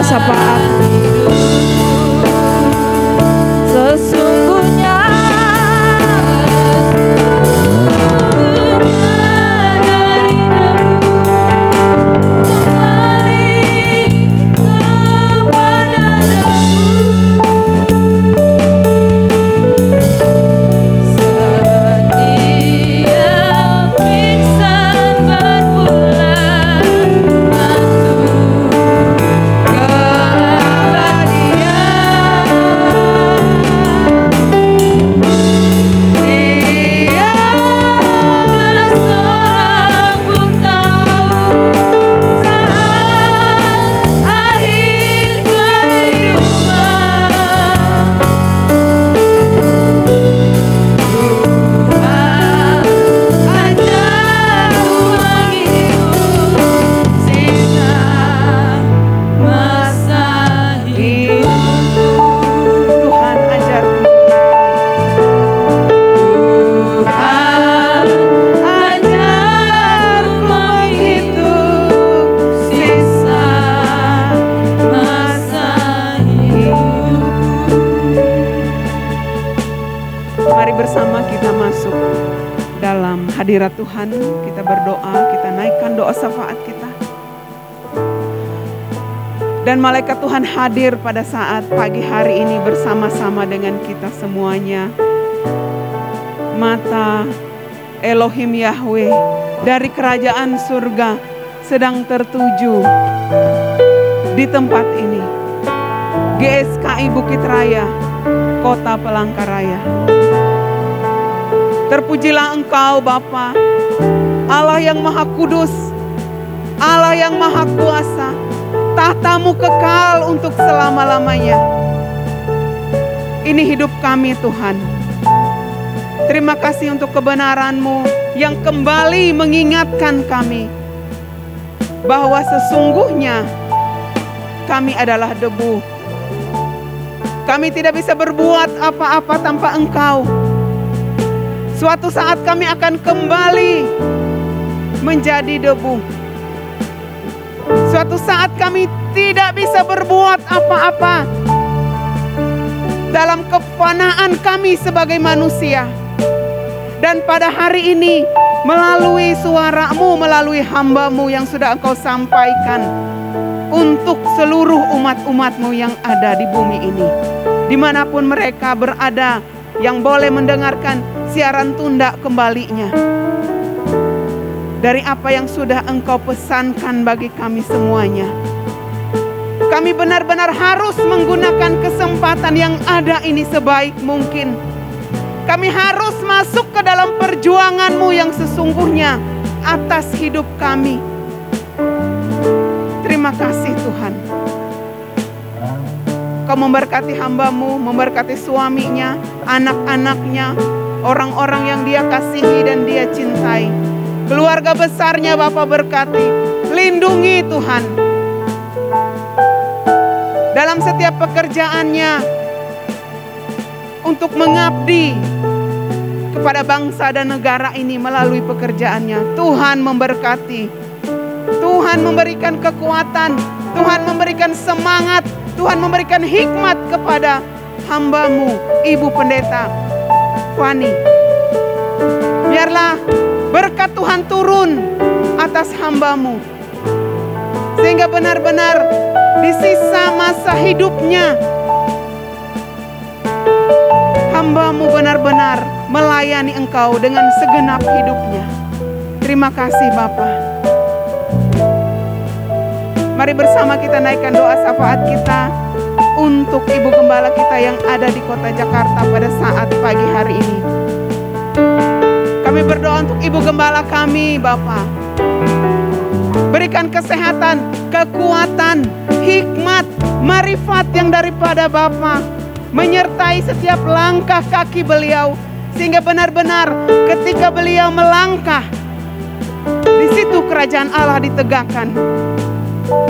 syafaat. Sesungguhnya hadirat Tuhan, kita berdoa, kita naikkan doa syafaat kita. Dan malaikat Tuhan hadir pada saat pagi hari ini bersama-sama dengan kita semuanya. Mata Elohim Yahweh dari kerajaan surga sedang tertuju di tempat ini. GSKI Bukit Raya, Kota Palangkaraya. Terpujilah Engkau Bapa, Allah yang Maha Kudus, Allah yang Maha Kuasa. Tahtamu kekal untuk selama-lamanya. Ini hidup kami Tuhan. Terima kasih untuk kebenaran-Mu yang kembali mengingatkan kami bahwa sesungguhnya kami adalah debu. Kami tidak bisa berbuat apa-apa tanpa Engkau. Suatu saat kami akan kembali menjadi debu. Suatu saat kami tidak bisa berbuat apa-apa dalam kefanaan kami sebagai manusia. Dan pada hari ini melalui suara-Mu, melalui hamba-Mu yang sudah Engkau sampaikan untuk seluruh umat-umat-Mu yang ada di bumi ini, dimanapun mereka berada, yang boleh mendengarkan siaran tunda kembalinya dari apa yang sudah Engkau pesankan bagi kami semuanya. Kami benar-benar harus menggunakan kesempatan yang ada ini sebaik mungkin. Kami harus masuk ke dalam perjuangan-Mu yang sesungguhnya atas hidup kami. Terima kasih Tuhan. Kau memberkati hamba-Mu, memberkati suaminya, anak-anaknya, orang-orang yang Dia kasihi dan Dia cintai. Keluarga besarnya Bapa berkati, lindungi Tuhan. Dalam setiap pekerjaannya, untuk mengabdi kepada bangsa dan negara ini melalui pekerjaannya. Tuhan memberkati, Tuhan memberikan kekuatan, Tuhan memberikan semangat, Tuhan memberikan hikmat kepada hamba-Mu, Ibu Pendeta Fani. Biarlah berkat Tuhan turun atas hamba-Mu, sehingga benar-benar di sisa masa hidupnya hamba-Mu benar-benar melayani Engkau dengan segenap hidupnya. Terima kasih Bapa. Mari bersama kita naikkan doa syafaat kita untuk Ibu Gembala kita yang ada di kota Jakarta pada saat pagi hari ini. Kami berdoa untuk Ibu Gembala kami Bapa. Berikan kesehatan, kekuatan, hikmat, marifat yang daripada Bapa menyertai setiap langkah kaki beliau, sehingga benar-benar ketika beliau melangkah, di situ kerajaan Allah ditegakkan.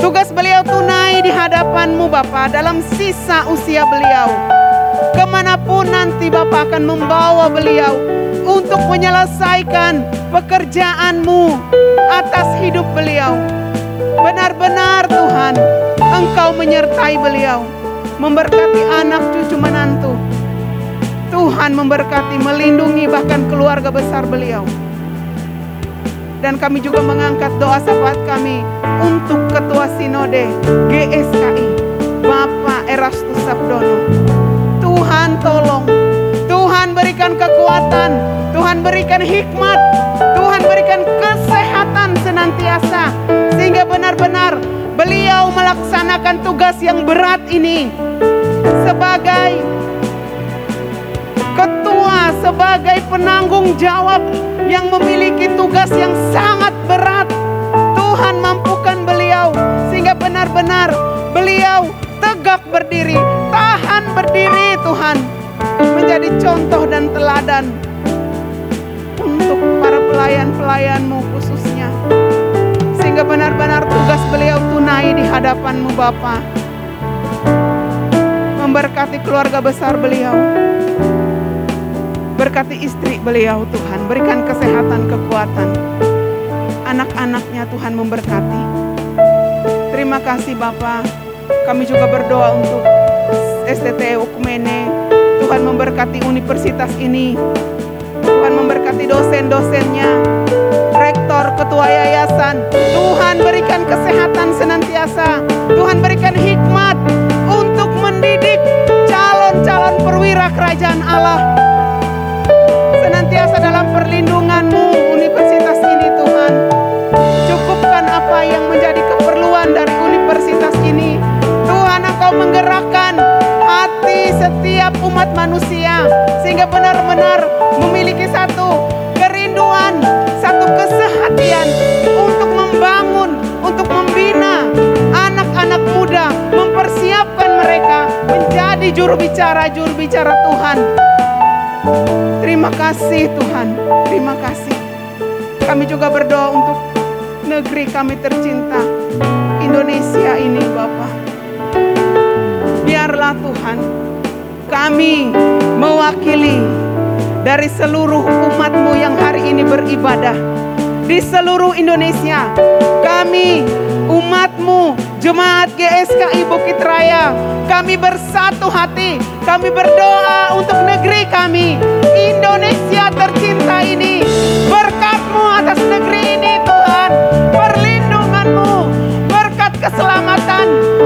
Tugas beliau tunai di hadapan-Mu Bapa dalam sisa usia beliau. Kemanapun nanti Bapa akan membawa beliau untuk menyelesaikan pekerjaan-Mu atas hidup beliau. Benar-benar Tuhan, Engkau menyertai beliau, memberkati anak cucu menantu. Tuhan memberkati, melindungi bahkan keluarga besar beliau. Dan kami juga mengangkat doa syafaat kami untuk Ketua Sinode GSKI, Bapak Erastus Sabdono. Tuhan tolong, Tuhan berikan kekuatan, Tuhan berikan hikmat, Tuhan berikan kesehatan senantiasa, sehingga benar-benar beliau melaksanakan tugas yang berat ini sebagai ketua, sebagai penanggung jawab yang memiliki tugas yang sangat berat. Tuhan mampukan beliau sehingga benar-benar beliau tegak berdiri, tahan berdiri Tuhan, menjadi contoh dan teladan untuk para pelayan-pelayan-Mu khususnya, sehingga benar-benar tugas beliau tunai di hadapan-Mu Bapa. Memberkati keluarga besar beliau, berkati istri beliau Tuhan, berikan kesehatan, kekuatan. Anak-anaknya Tuhan memberkati. Terima kasih Bapa. Kami juga berdoa untuk STT Ukumene. Tuhan memberkati universitas ini. Tuhan memberkati dosen-dosennya, rektor, ketua yayasan. Tuhan berikan kesehatan senantiasa. Tuhan berikan hikmat untuk mendidik calon-calon perwira kerajaan Allah. Senantiasa dalam perlindungan-Mu universitas ini Tuhan. Cukupkan apa yang menjadi keperluan dari universitas ini. Tuhan, Engkau menggerakkan hati setiap umat manusia sehingga benar-benar memiliki satu kerinduan, satu kesehatian untuk membangun, untuk membina anak-anak muda, mempersiapkan mereka menjadi juru bicara Tuhan. Terima kasih Tuhan, terima kasih. Kami juga berdoa untuk negeri kami tercinta, Indonesia ini Bapa. Biarlah Tuhan, kami mewakili dari seluruh umat-Mu yang hari ini beribadah di seluruh Indonesia. Kami umat-Mu, Jemaat GSKI Bukit Raya, kami bersatu hati, kami berdoa untuk negeri kami, Indonesia tercinta ini. Berkat-Mu atas negeri ini Tuhan, perlindungan-Mu, berkat keselamatan,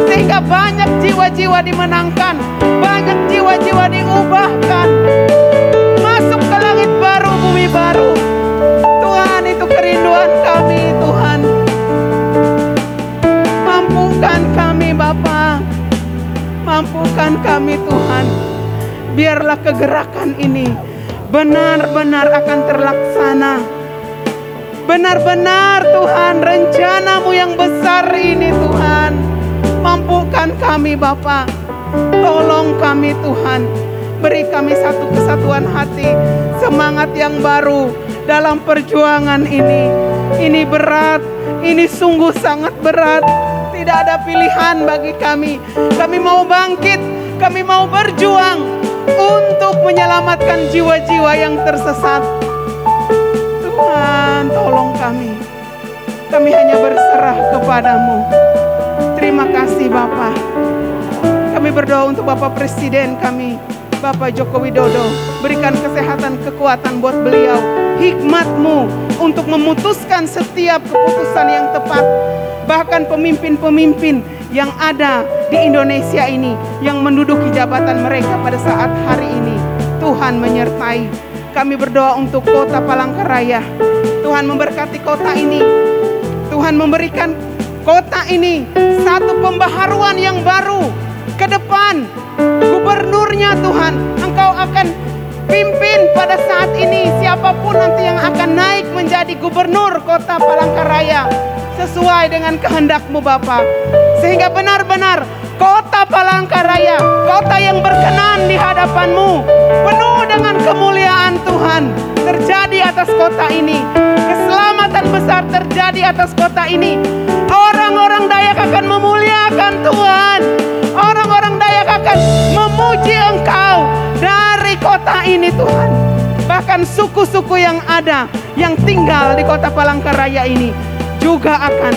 sehingga banyak jiwa-jiwa dimenangkan, banyak jiwa-jiwa diubahkan, masuk ke langit baru, bumi baru. Tuhan, itu kerinduan kami Tuhan. Mampukan kami Bapa, mampukan kami Tuhan. Biarlah kegerakan ini benar-benar akan terlaksana. Benar-benar Tuhan, rencana-Mu yang besar ini Tuhan. Mampukan kami Bapa, tolong kami Tuhan. Beri kami satu kesatuan hati, semangat yang baru dalam perjuangan ini. Ini berat, ini sungguh sangat berat. Tidak ada pilihan bagi kami. Kami mau bangkit, kami mau berjuang untuk menyelamatkan jiwa-jiwa yang tersesat. Tuhan, tolong kami. Kami hanya berserah kepadamu. Terima kasih Bapa. Kami berdoa untuk Bapak Presiden kami, Bapak Joko Widodo. Berikan kesehatan, kekuatan buat beliau, hikmat-Mu untuk memutuskan setiap keputusan yang tepat. Bahkan pemimpin-pemimpin yang ada di Indonesia ini, yang menduduki jabatan mereka pada saat hari ini, Tuhan menyertai. Kami berdoa untuk kota Palangkaraya. Tuhan memberkati kota ini. Tuhan memberikan kota ini satu pembaharuan yang baru ke depan. Gubernurnya Tuhan, Engkau akan pimpin pada saat ini siapapun nanti yang akan naik menjadi gubernur kota Palangkaraya, sesuai dengan kehendak-Mu Bapa, sehingga benar-benar kota Palangkaraya, kota yang berkenan di hadapan-Mu, penuh dengan kemuliaan Tuhan terjadi atas kota ini. Keselamatan besar terjadi atas kota ini. Orang-orang Dayak akan memuliakan Tuhan. Orang-orang Dayak akan memuji Engkau dari kota ini Tuhan. Bahkan suku-suku yang ada, yang tinggal di kota Palangkaraya ini juga akan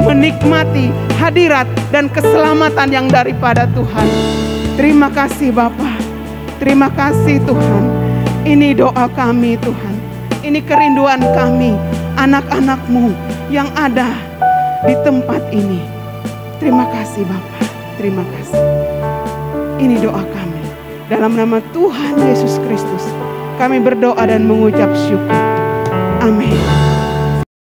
menikmati hadirat dan keselamatan yang daripada Tuhan. Terima kasih Bapa. Terima kasih Tuhan. Ini doa kami Tuhan. Ini kerinduan kami, anak-anak-Mu yang ada di tempat ini. Terima kasih Bapa. Terima kasih. Ini doa kami. Dalam nama Tuhan Yesus Kristus, kami berdoa dan mengucap syukur. Amin.